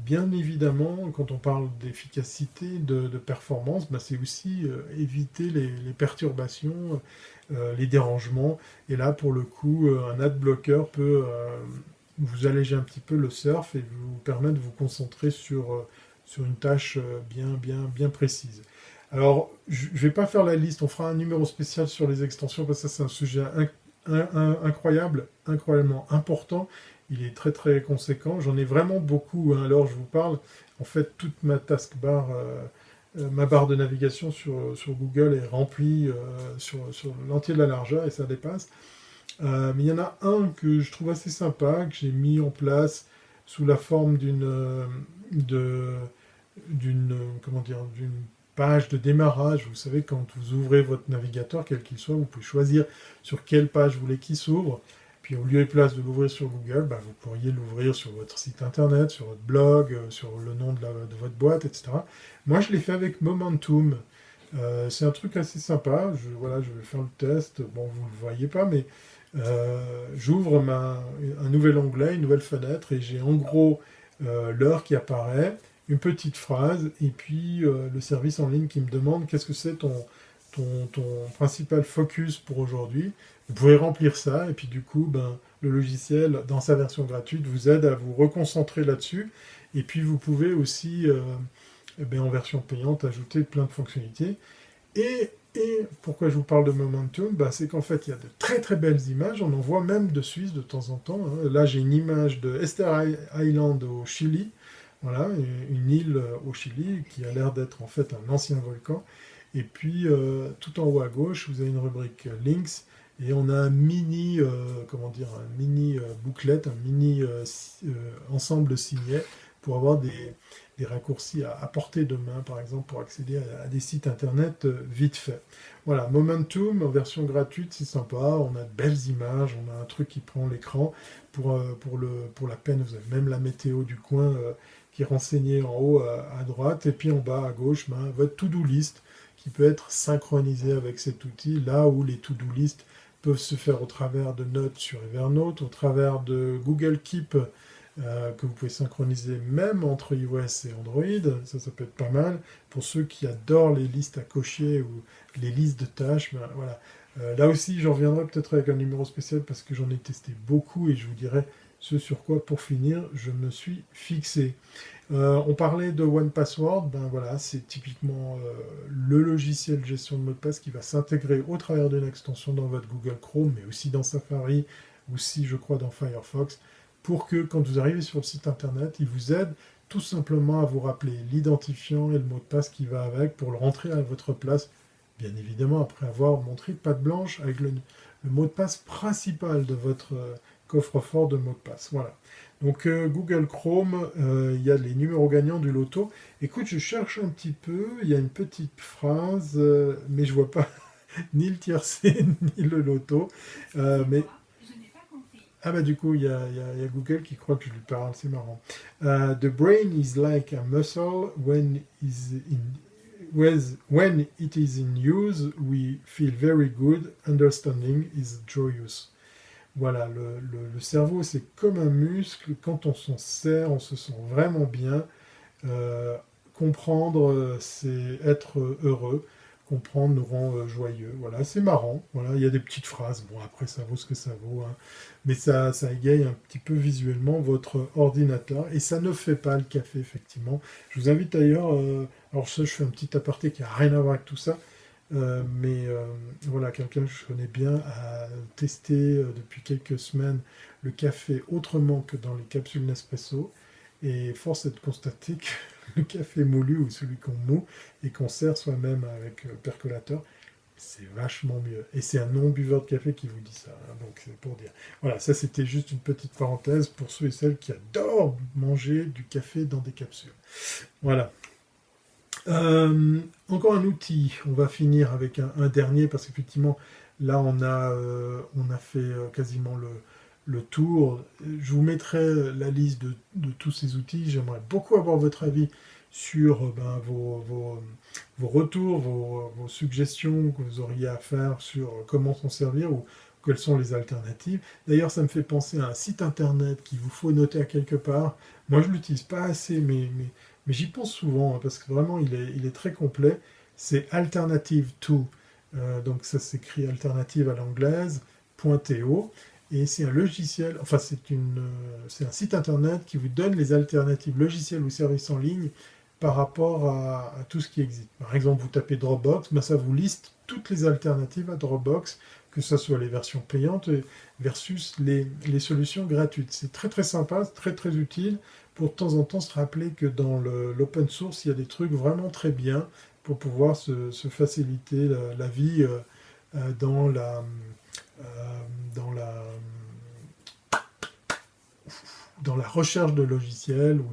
Bien évidemment, quand on parle d'efficacité, de performance, bah, c'est aussi éviter les perturbations, les dérangements. Et là, pour le coup, un adblocker peut vous alléger un petit peu le surf et vous permettre de vous concentrer sur une tâche bien précise. Alors, je ne vais pas faire la liste, on fera un numéro spécial sur les extensions, parce que ça c'est un sujet incroyable, incroyablement important. Il est très très conséquent. J'en ai vraiment beaucoup, hein. Alors je vous parle, en fait, toute ma taskbar, ma barre de navigation sur Google est remplie sur l'entier de la largeur et ça dépasse. Mais il y en a un que je trouve assez sympa, que j'ai mis en place sous la forme comment dire, d'une page de démarrage. Vous savez, quand vous ouvrez votre navigateur, quel qu'il soit, vous pouvez choisir sur quelle page vous voulez qu'il s'ouvre. Puis au lieu et place de l'ouvrir sur Google, bah, vous pourriez l'ouvrir sur votre site internet, sur votre blog, sur le nom de votre boîte, etc. Moi, je l'ai fait avec Momentum. C'est un truc assez sympa. Voilà, je vais faire le test. Bon, vous ne le voyez pas, mais j'ouvre un nouvel onglet, une nouvelle fenêtre, et j'ai en gros l'heure qui apparaît, une petite phrase, et puis le service en ligne qui me demande qu'est-ce que c'est ton principal focus pour aujourd'hui. Vous pouvez remplir ça, et puis du coup, ben, le logiciel, dans sa version gratuite, vous aide à vous reconcentrer là-dessus, et puis vous pouvez aussi, ben, en version payante, ajouter plein de fonctionnalités. Et pourquoi je vous parle de Momentum, bah, c'est qu'en fait, il y a de très très belles images, on en voit même de Suisse de temps en temps, hein. Là, j'ai une image de Esther Island au Chili, voilà, une île au Chili qui a l'air d'être en fait un ancien volcan. Et puis, tout en haut à gauche, vous avez une rubrique Links, et on a un mini, comment dire, un mini booklet, un mini ensemble de signets pour avoir des raccourcis à portée de main, par exemple, pour accéder à des sites internet vite fait. Voilà, Momentum, en version gratuite, c'est sympa, on a de belles images, on a un truc qui prend l'écran pour la peine, vous avez même la météo du coin qui est renseignée en haut à droite, et puis en bas à gauche, ben, votre to-do list qui peut être synchronisée avec cet outil, là où les to-do list peuvent se faire au travers de notes sur Evernote, au travers de Google Keep, que vous pouvez synchroniser même entre iOS et Android, ça peut être pas mal. Pour ceux qui adorent les listes à cocher ou les listes de tâches, ben, voilà. Là aussi, j'en reviendrai peut-être avec un numéro spécial parce que j'en ai testé beaucoup et je vous dirai ce sur quoi, pour finir, je me suis fixé. On parlait de OnePassword, ben voilà, c'est typiquement le logiciel de gestion de mot de passe qui va s'intégrer au travers d'une extension dans votre Google Chrome, mais aussi dans Safari, aussi je crois dans Firefox, pour que quand vous arrivez sur le site internet, il vous aide tout simplement à vous rappeler l'identifiant et le mot de passe qui va avec pour le rentrer à votre place, bien évidemment après avoir montré patte blanche avec le mot de passe principal de votre coffre-fort de mots de passe. Voilà. Donc Google Chrome, il y a les numéros gagnants du loto. Écoute, je cherche un petit peu, il y a une petite phrase, mais je vois pas ni le tiercé ni le loto. Mais ah bah du coup, il y a Google qui croit que je lui parle, c'est marrant. The brain is like a muscle when it is in use, we feel very good, understanding is joyous. Voilà, le cerveau c'est comme un muscle, quand on s'en sert, on se sent vraiment bien. Euh, comprendre, c'est être heureux. Comprendre nous rend joyeux. Voilà, c'est marrant. Voilà, il y a des petites phrases. Bon, après, ça vaut ce que ça vaut, hein. Mais ça égaye un petit peu visuellement votre ordinateur. Et ça ne fait pas le café, effectivement. Je vous invite d'ailleurs, alors ça, je fais un petit aparté qui n'a rien à voir avec tout ça. Mais voilà, quelqu'un que je connais bien a testé depuis quelques semaines le café autrement que dans les capsules Nespresso. Et force est de constater que le café moulu ou celui qu'on moud et qu'on sert soi-même avec percolateur, c'est vachement mieux. Et c'est un non-buveur de café qui vous dit ça, hein, donc c'est pour dire. Voilà, ça c'était juste une petite parenthèse pour ceux et celles qui adorent manger du café dans des capsules. Voilà. Encore un outil, on va finir avec un dernier parce qu'effectivement là on a fait quasiment le tour. Je vous mettrai la liste de tous ces outils. J'aimerais beaucoup avoir votre avis sur vos retours, vos suggestions que vous auriez à faire sur comment s'en servir ou quelles sont les alternatives. D'ailleurs, ça me fait penser à un site internet qu'il vous faut noter à quelque part. Moi, je ne l'utilise pas assez, mais j'y pense souvent, hein, parce que vraiment, il est très complet. C'est Alternative to. Donc ça s'écrit alternative à l'anglaise, .to. Et c'est un logiciel, enfin c'est un site internet qui vous donne les alternatives logiciels ou services en ligne par rapport à tout ce qui existe. Par exemple, vous tapez Dropbox, ben ça vous liste toutes les alternatives à Dropbox, que ce soit les versions payantes versus les solutions gratuites. C'est très très sympa, très très utile pour de temps en temps se rappeler que dans l'open source, il y a des trucs vraiment très bien pour pouvoir se faciliter la vie dans euh, dans la, dans la recherche de logiciels ou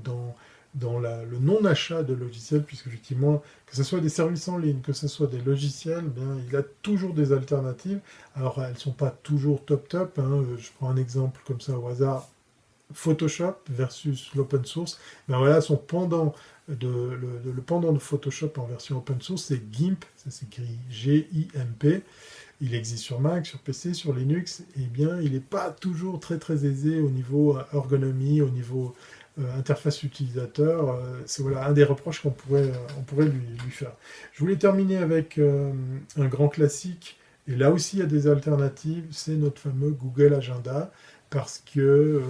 dans le non-achat de logiciels, puisque effectivement, que ce soit des services en ligne, que ce soit des logiciels, bien, il y a toujours des alternatives. Alors, elles ne sont pas toujours top top, hein. Je prends un exemple comme ça au hasard. Photoshop versus l'open source, ben voilà, son pendant le pendant de Photoshop en version open source, c'est GIMP, ça s'écrit G-I-M-P. Il existe sur Mac, sur PC, sur Linux, et bien il n'est pas toujours très très aisé au niveau ergonomie, au niveau interface utilisateur. C'est voilà un des reproches on pourrait lui faire. Je voulais terminer avec un grand classique, et là aussi il y a des alternatives, c'est notre fameux Google Agenda, parce que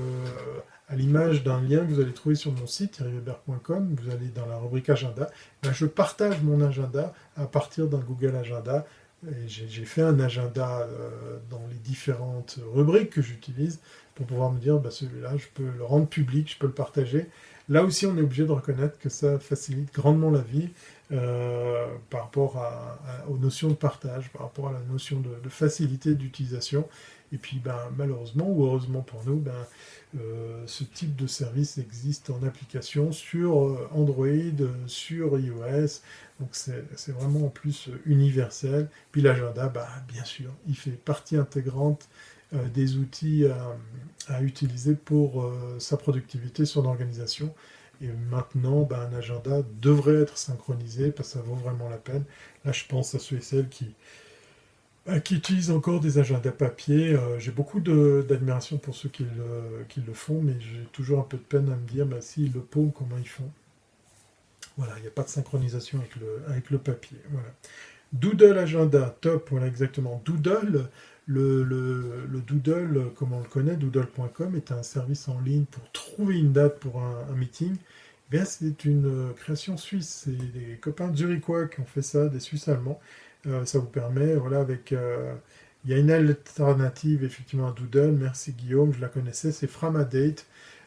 à l'image d'un lien que vous allez trouver sur mon site, thierryweber.com, vous allez dans la rubrique Agenda, ben je partage mon agenda à partir d'un Google Agenda. J'ai fait un agenda dans les différentes rubriques que j'utilise pour pouvoir me dire, bah, celui-là, je peux le rendre public, je peux le partager. Là aussi, on est obligé de reconnaître que ça facilite grandement la vie par rapport aux notions de partage, par rapport à la notion de facilité d'utilisation. Et puis, ben, malheureusement ou heureusement pour nous, ben, ce type de service existe en application sur Android, sur iOS. Donc c'est vraiment en plus universel. Puis l'agenda, bah, bien sûr, il fait partie intégrante des outils à utiliser pour sa productivité, son organisation. Et maintenant, bah, un agenda devrait être synchronisé parce que ça vaut vraiment la peine. Là, je pense à ceux et celles qui utilisent encore des agendas papier. J'ai beaucoup d'admiration pour ceux qui le font, mais j'ai toujours un peu de peine à me dire, bah, s'ils le paument, comment ils font. Voilà, il n'y a pas de synchronisation avec le papier. Voilà. Doodle Agenda, top, voilà exactement. Doodle, le Doodle, comme on le connaît, doodle.com, est un service en ligne pour trouver une date pour un meeting. Eh bien, c'est une création suisse. C'est des copains zurichois qui ont fait ça, des Suisses allemands. Ça vous permet, voilà, il y a une alternative effectivement à Doodle. Merci Guillaume, je la connaissais, c'est Framadate.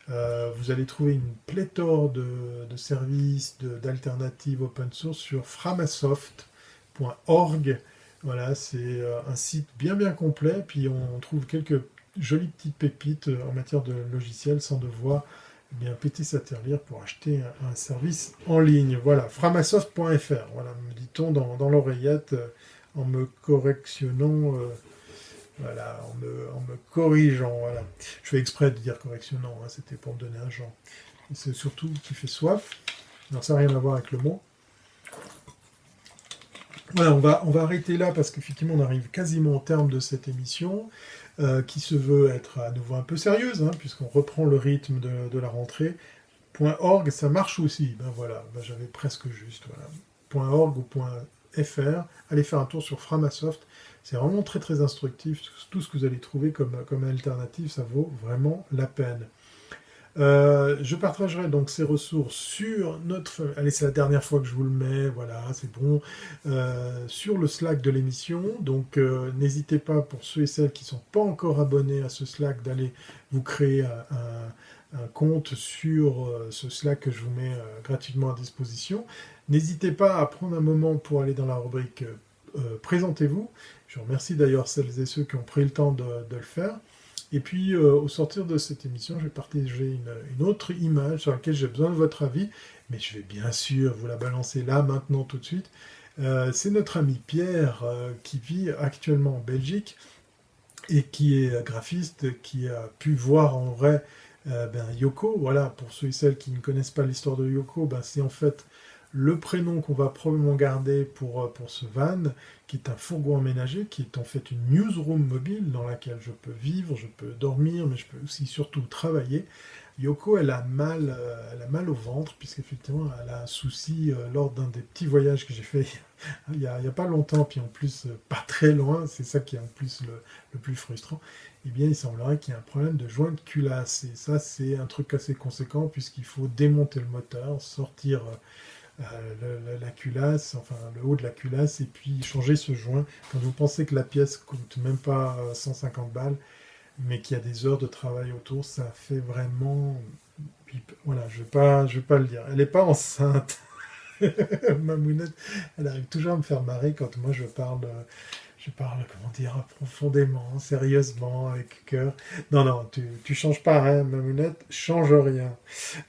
Vous allez trouver une pléthore de services, d'alternatives open source sur framasoft.org. Voilà, c'est un site bien bien complet, puis on trouve quelques jolies petites pépites en matière de logiciels sans devoir bien péter sa tirelire pour acheter un service en ligne. Voilà, framasoft.fr, voilà, me dit-on dans l'oreillette en me correctionnant. Voilà, en me corrigeant, voilà. Je fais exprès de dire correctionnant, hein, c'était pour me donner un genre. C'est surtout qui fait soif, alors ça n'a rien à voir avec le mot. Voilà, on va arrêter là parce qu'effectivement on arrive quasiment au terme de cette émission, qui se veut être à nouveau un peu sérieuse, hein, puisqu'on reprend le rythme de la rentrée. .org, ça marche aussi, ben voilà, ben j'avais presque juste, voilà. .org ou .fr, allez faire un tour sur Framasoft, c'est vraiment très très instructif, tout ce que vous allez trouver comme alternative, ça vaut vraiment la peine. Je partagerai donc ces ressources sur notre... Allez, c'est la dernière fois que je vous le mets, voilà, c'est bon. Sur le Slack de l'émission, donc n'hésitez pas, pour ceux et celles qui ne sont pas encore abonnés à ce Slack, d'aller vous créer un compte sur ce Slack que je vous mets gratuitement à disposition. N'hésitez pas à prendre un moment pour aller dans la rubrique Présentez-vous. Je remercie d'ailleurs celles et ceux qui ont pris le temps de le faire. Et puis, au sortir de cette émission, je vais partager une autre image sur laquelle j'ai besoin de votre avis, mais je vais bien sûr vous la balancer là, maintenant, tout de suite. C'est notre ami Pierre qui vit actuellement en Belgique et qui est graphiste, qui a pu voir en vrai Yoko. Voilà, pour ceux et celles qui ne connaissent pas l'histoire de Yoko, c'est en fait le prénom qu'on va probablement garder pour ce van, qui est un fourgon aménagé, qui est en fait une newsroom mobile dans laquelle je peux vivre, je peux dormir, mais je peux aussi surtout travailler. Yoko, elle a mal au ventre, puisqu'effectivement, elle a un souci lors d'un des petits voyages que j'ai fait il y a pas longtemps, puis en plus, pas très loin, c'est ça qui est en plus le plus frustrant. Eh bien, il semblerait qu'il y ait un problème de joint de culasse. Et ça, c'est un truc assez conséquent, puisqu'il faut démonter le moteur, sortir la culasse, enfin le haut de la culasse, et puis changer ce joint. Quand vous pensez que la pièce coûte même pas 150 balles, mais qu'il y a des heures de travail autour, ça fait vraiment... Voilà, je vais pas le dire. Elle n'est pas enceinte. Ma mounette, elle arrive toujours à me faire marrer quand moi je parle, comment dire, profondément, sérieusement, avec cœur. Non, non, tu changes pas, hein, ma mounette, change rien.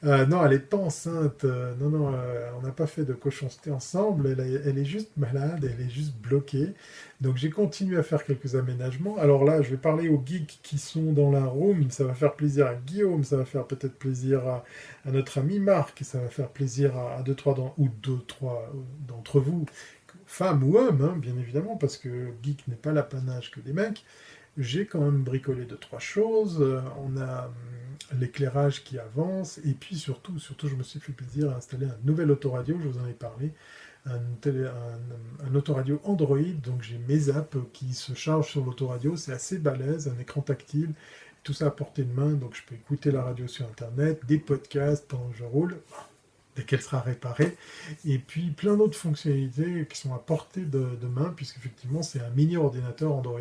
Non, elle est pas enceinte. Non, non, on n'a pas fait de cochonceté ensemble. Elle est juste malade, elle est juste bloquée. Donc j'ai continué à faire quelques aménagements. Alors là, je vais parler aux geeks qui sont dans la room. Ça va faire plaisir à Guillaume, ça va faire peut-être plaisir à notre ami Marc, ça va faire plaisir à deux, trois d'entre vous, femmes ou hommes, hein, bien évidemment, parce que geek n'est pas l'apanage que des mecs. J'ai quand même bricolé deux, trois choses. On a l'éclairage qui avance, et puis surtout, je me suis fait plaisir à installer un nouvel autoradio, je vous en ai parlé, un autoradio Android, donc j'ai mes apps qui se chargent sur l'autoradio, c'est assez balèze, un écran tactile, tout ça à portée de main, donc je peux écouter la radio sur Internet, des podcasts pendant que je roule, dès qu'elle sera réparée, et puis plein d'autres fonctionnalités qui sont à portée de main, puisqu'effectivement c'est un mini ordinateur Android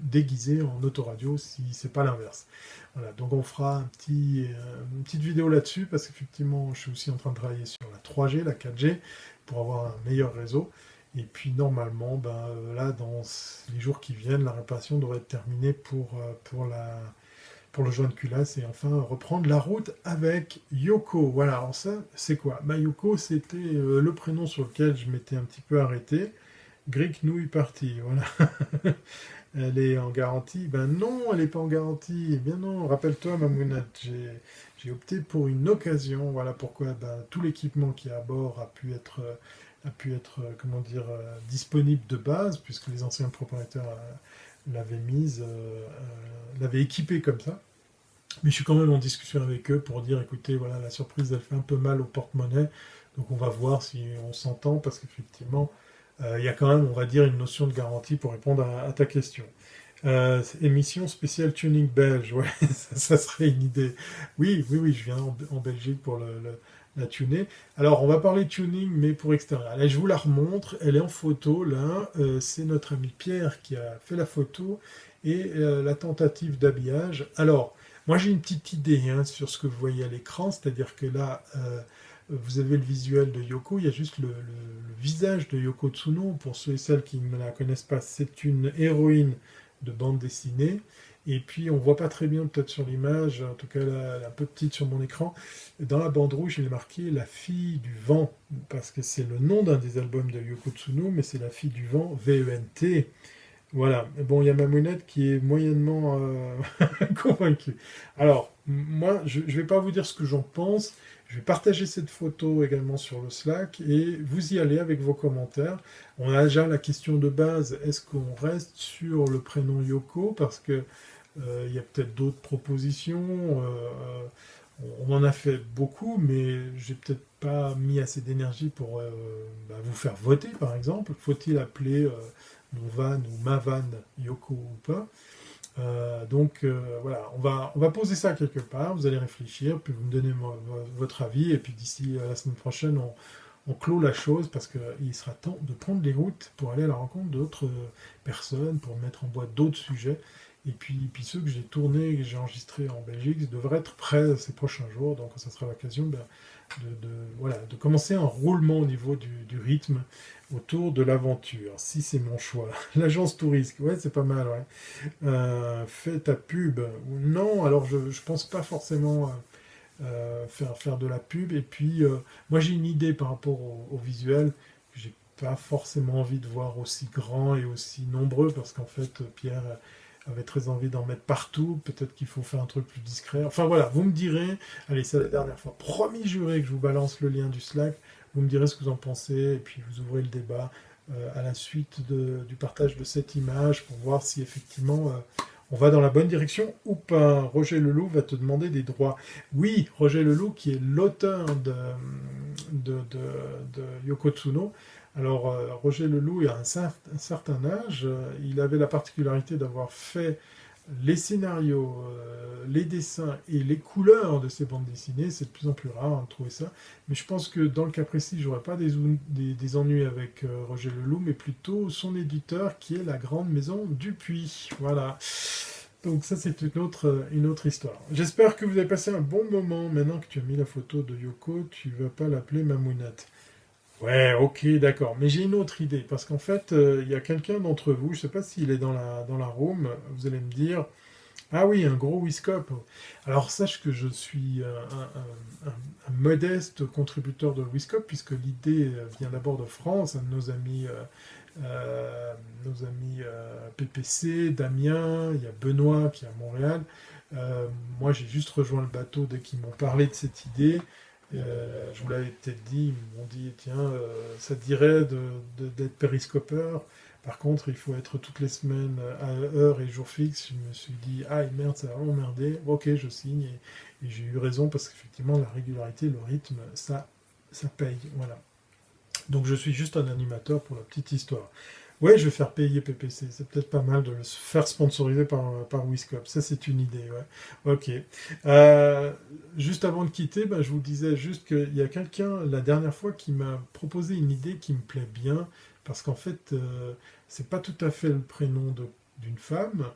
déguisé en autoradio si c'est pas l'inverse. Voilà, donc on fera une petite vidéo là-dessus, parce qu'effectivement je suis aussi en train de travailler sur la 3G, la 4G, pour avoir un meilleur réseau. Et puis normalement, là, dans les jours qui viennent, la réparation devrait être terminée pour le joint de culasse et enfin reprendre la route avec Yoko. Voilà, alors ça, c'est quoi? Yoko, c'était le prénom sur lequel je m'étais un petit peu arrêté. Greek Nouille Party, voilà. Elle est en garantie? Ben non, elle n'est pas en garantie. Eh bien non, rappelle-toi, Mamounette, j'ai opté pour une occasion. Voilà pourquoi tout l'équipement qui est à bord a pu être comment dire, disponible de base, puisque les anciens propriétaires l'avaient équipé comme ça. Mais je suis quand même en discussion avec eux pour dire, écoutez, voilà, la surprise, elle fait un peu mal au porte-monnaie, donc on va voir si on s'entend, parce qu'effectivement, il y a quand même, on va dire, une notion de garantie pour répondre à ta question. Émission spéciale tuning belge, ouais, ça serait une idée. Oui, oui, oui, je viens en Belgique pour la tuner. Alors, on va parler tuning, mais pour extérieur. Allez, je vous la remontre, elle est en photo, là. C'est notre ami Pierre qui a fait la photo et la tentative d'habillage. Alors, moi j'ai une petite idée sur ce que vous voyez à l'écran, c'est-à-dire que là, vous avez le visuel de Yoko, il y a juste le visage de Yoko Tsuno. Pour ceux et celles qui ne la connaissent pas, c'est une héroïne de bande dessinée. Et puis on voit pas très bien peut-être sur l'image, en tout cas elle est un peu petite sur mon écran. Dans la bande rouge, il est marqué La fille du vent, parce que c'est le nom d'un des albums de Yoko Tsuno, mais c'est La fille du vent, V-E-N-T. Voilà. Bon, il y a ma mounette qui est moyennement convaincue. Alors, moi, je ne vais pas vous dire ce que j'en pense. Je vais partager cette photo également sur le Slack et vous y allez avec vos commentaires. On a déjà la question de base, est-ce qu'on reste sur le prénom Yoko? Parce que il y a peut-être d'autres propositions. On en a fait beaucoup, mais j'ai peut-être pas mis assez d'énergie pour vous faire voter, par exemple. Faut-il appeler mon van ou ma van Yoko ou pas? Voilà, on va poser ça quelque part, vous allez réfléchir, puis vous me donnez votre avis, et puis d'ici la semaine prochaine, on clôt la chose, parce qu'il sera temps de prendre les routes pour aller à la rencontre d'autres personnes, pour mettre en boîte d'autres sujets, et puis ceux que j'ai tournés, que j'ai enregistrés en Belgique, devraient être prêts ces prochains jours, donc ça sera l'occasion voilà, de commencer un roulement au niveau du rythme autour de l'aventure, si c'est mon choix. L'agence touriste, ouais, c'est pas mal, ouais. Fais ta pub. Non, alors je pense pas forcément faire de la pub. Et puis, moi j'ai une idée par rapport au visuel que j'ai pas forcément envie de voir aussi grand et aussi nombreux, parce qu'en fait, Pierre avait très envie d'en mettre partout. Peut-être qu'il faut faire un truc plus discret. Enfin voilà, vous me direz. Allez, c'est la dernière fois. Promis juré que je vous balance le lien du Slack. Vous me direz ce que vous en pensez et puis vous ouvrez le débat à la suite du partage de cette image pour voir si effectivement on va dans la bonne direction ou pas. Roger Leloup va te demander des droits. Oui, Roger Leloup qui est l'auteur de Yoko Tsuno. Alors Roger Leloup a un certain âge, il avait la particularité d'avoir fait les scénarios, les dessins et les couleurs de ces bandes dessinées. C'est de plus en plus rare de trouver ça. Mais je pense que dans le cas précis, j'aurais pas des ennuis avec Roger Leloup, mais plutôt son éditeur qui est la grande maison Dupuis. Voilà. Donc ça, c'est une autre histoire. J'espère que vous avez passé un bon moment. Maintenant que tu as mis la photo de Yoko, tu vas pas l'appeler Mamounette. Ouais, ok, d'accord. Mais j'ai une autre idée, parce qu'en fait, il y a quelqu'un d'entre vous, je ne sais pas s'il est dans la room, vous allez me dire, ah oui, un gros Wiscop. Alors sache que je suis un modeste contributeur de Wiscop, puisque l'idée vient d'abord de France, un de nos amis PPC, Damien, il y a Benoît qui est à Montréal. Moi, j'ai juste rejoint le bateau dès qu'ils m'ont parlé de cette idée. Je vous l'avais peut-être dit, ils m'ont dit, tiens, ça te dirait d'être périscopeur. Par contre, il faut être toutes les semaines à heure et jour fixe. Je me suis dit, ah merde, ça va m'emmerder. Ok, je signe. Et j'ai eu raison parce qu'effectivement, la régularité, le rythme, ça paye. Voilà. Donc je suis juste un animateur pour la petite histoire. Ouais, je vais faire payer PPC. C'est peut-être pas mal de le faire sponsoriser par Wiscop. Ça, c'est une idée, ouais. Ok. Juste avant de quitter, ben, je vous disais juste qu'il y a quelqu'un, la dernière fois, qui m'a proposé une idée qui me plaît bien, parce qu'en fait, c'est pas tout à fait le prénom d'une femme,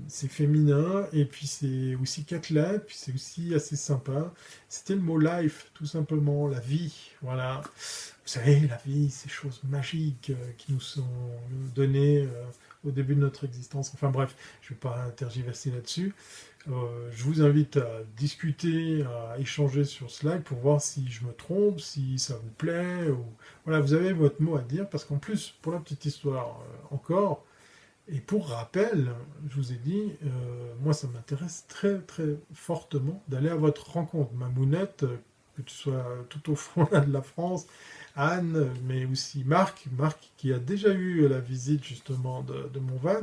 c'est féminin, et puis c'est aussi quatre lettres, puis c'est aussi assez sympa. C'était le mot life, tout simplement, la vie, voilà. Vous savez, la vie, ces choses magiques qui nous sont données au début de notre existence. Enfin bref, je ne vais pas tergiverser là-dessus. Je vous invite à discuter, à échanger sur Slack pour voir si je me trompe, si ça vous plaît. Ou... Voilà, vous avez votre mot à dire, parce qu'en plus, pour la petite histoire encore, et pour rappel, je vous ai dit, moi ça m'intéresse très très fortement d'aller à votre rencontre. Mamounette, que tu sois tout au fond là, de la France, Anne, mais aussi Marc qui a déjà eu la visite justement de mon van,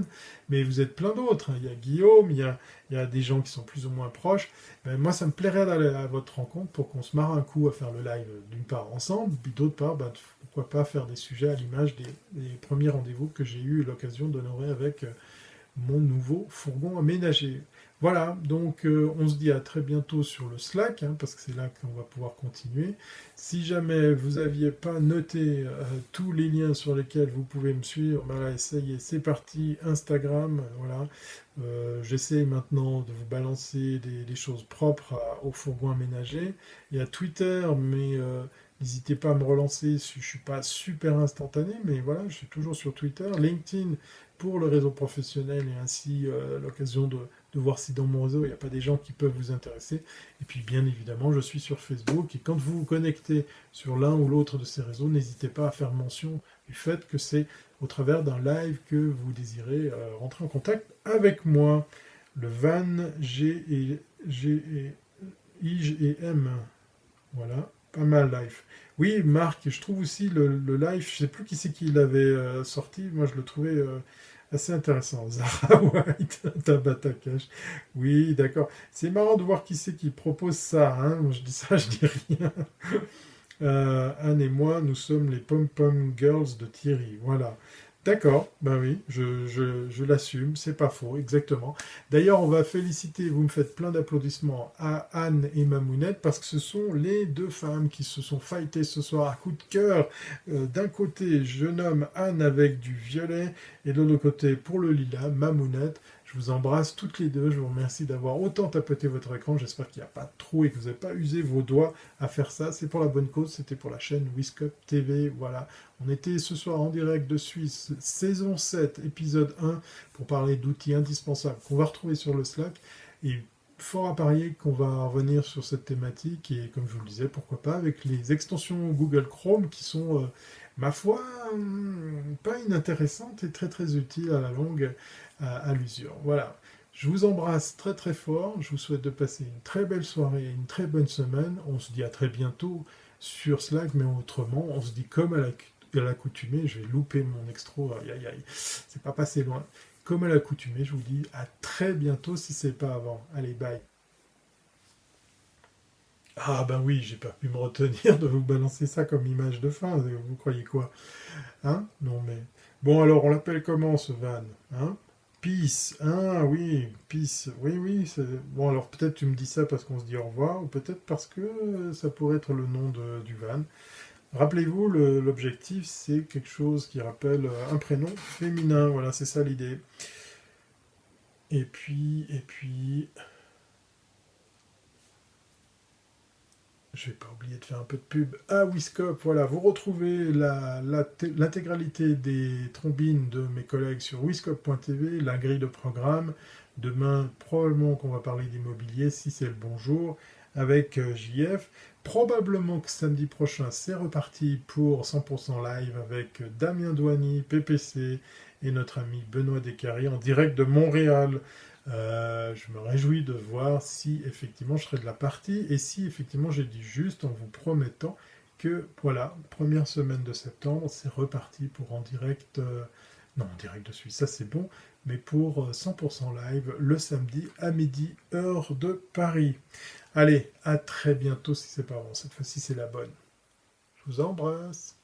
mais vous êtes plein d'autres, hein. Il y a Guillaume, il y a des gens qui sont plus ou moins proches. Moi ça me plairait d'aller à votre rencontre pour qu'on se marre un coup à faire le live d'une part ensemble, puis d'autre part, pourquoi pas faire des sujets à l'image des premiers rendez-vous que j'ai eu l'occasion d'honorer avec mon nouveau fourgon aménagé. Voilà, donc on se dit à très bientôt sur le Slack, hein, parce que c'est là qu'on va pouvoir continuer. Si jamais vous n'aviez pas noté tous les liens sur lesquels vous pouvez me suivre, ben là, ça y est, c'est parti, Instagram, voilà. J'essaie maintenant de vous balancer des choses propres au fourgon aménagé. Il y a Twitter, mais n'hésitez pas à me relancer si je ne suis pas super instantané, mais voilà, je suis toujours sur Twitter. LinkedIn pour le réseau professionnel et ainsi l'occasion de voir si dans mon réseau il n'y a pas des gens qui peuvent vous intéresser. Et puis bien évidemment, je suis sur Facebook et quand vous vous connectez sur l'un ou l'autre de ces réseaux, n'hésitez pas à faire mention du fait que c'est au travers d'un live que vous désirez rentrer en contact avec moi. Le van I et M. Voilà, pas mal live. Oui, Marc, je trouve aussi le live, je sais plus qui c'est qui l'avait sorti, moi je le trouvais assez intéressant. Zara White, Tabata Cash. Oui, d'accord. C'est marrant de voir qui c'est qui propose ça, hein. Moi je dis ça, je dis rien. Anne et moi, nous sommes les Pom Pom Girls de Thierry. Voilà. D'accord, ben oui, je l'assume, c'est pas faux, exactement. D'ailleurs, on va féliciter, vous me faites plein d'applaudissements à Anne et Mamounette, parce que ce sont les deux femmes qui se sont fightées ce soir à coup de cœur. D'un côté, je nomme Anne avec du violet, et de l'autre côté, pour le lilas, Mamounette. Je vous embrasse toutes les deux, je vous remercie d'avoir autant tapoté votre écran, j'espère qu'il n'y a pas de trou et que vous n'avez pas usé vos doigts à faire ça. C'est pour la bonne cause, c'était pour la chaîne Wiscop TV, voilà. On était ce soir en direct de Suisse, saison 7, épisode 1, pour parler d'outils indispensables qu'on va retrouver sur le Slack. Et fort à parier qu'on va revenir sur cette thématique, et comme je vous le disais, pourquoi pas avec les extensions Google Chrome qui sont, ma foi, pas inintéressante et très très utile à la longue à l'usure. Voilà. Je vous embrasse très très fort. Je vous souhaite de passer une très belle soirée et une très bonne semaine. On se dit à très bientôt sur Slack, mais autrement, on se dit comme à l'accoutumée. Je vais louper mon extro. Aïe aïe aïe. C'est pas passé loin. Comme à l'accoutumée, je vous dis à très bientôt si c'est pas avant. Allez, bye. Ah ben oui, j'ai pas pu me retenir de vous balancer ça comme image de fin. Vous croyez quoi? Hein? Non mais... Bon alors, on l'appelle comment ce van? Hein? Peace. Ah oui, Peace. Oui, oui. Bon alors peut-être tu me dis ça parce qu'on se dit au revoir, ou peut-être parce que ça pourrait être le nom du van. Rappelez-vous, l'objectif, c'est quelque chose qui rappelle un prénom féminin. Voilà, c'est ça l'idée. Et puis, je vais pas oublier de faire un peu de pub à Wiscop. Voilà, vous retrouvez l'intégralité des trombines de mes collègues sur wiscop.tv, la grille de programme. Demain, probablement qu'on va parler d'immobilier, si c'est le bon jour, avec JF. Probablement que samedi prochain, c'est reparti pour 100% live avec Damien Douani, PPC et notre ami Benoît Descaries en direct de Montréal. Je me réjouis de voir si effectivement je serai de la partie et si effectivement j'ai dit juste en vous promettant que voilà, première semaine de septembre, c'est reparti pour en direct, non en direct de Suisse, ça c'est bon, mais pour 100% live le samedi à midi, heure de Paris. Allez, à très bientôt si c'est pas bon, cette fois-ci c'est la bonne. Je vous embrasse.